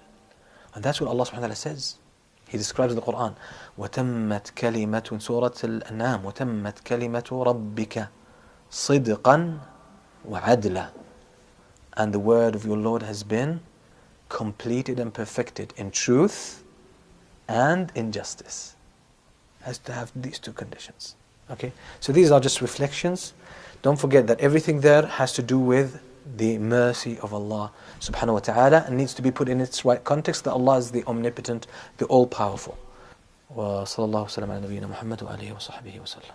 And that's what Allah subhanahu wa ta'ala says. He describes in the Quran, وَتَمَّتْ كَلِمَةٌ Surah Al-An'am, وَتَمَّتْ كَلِمَةُ رَبِّكَ صِدْقًا وَعَدْلًا. And the word of your Lord has been completed and perfected in truth and in justice. Has to have these two conditions. Okay? So these are just reflections. Don't forget that everything there has to do with the mercy of Allah subhanahu wa ta'ala and needs to be put in its right context, that Allah is the omnipotent, the all-powerful. Wa sallallahu wa sallam ala nabiyyina Muhammad wa alihi wa sahbihi wa sallam.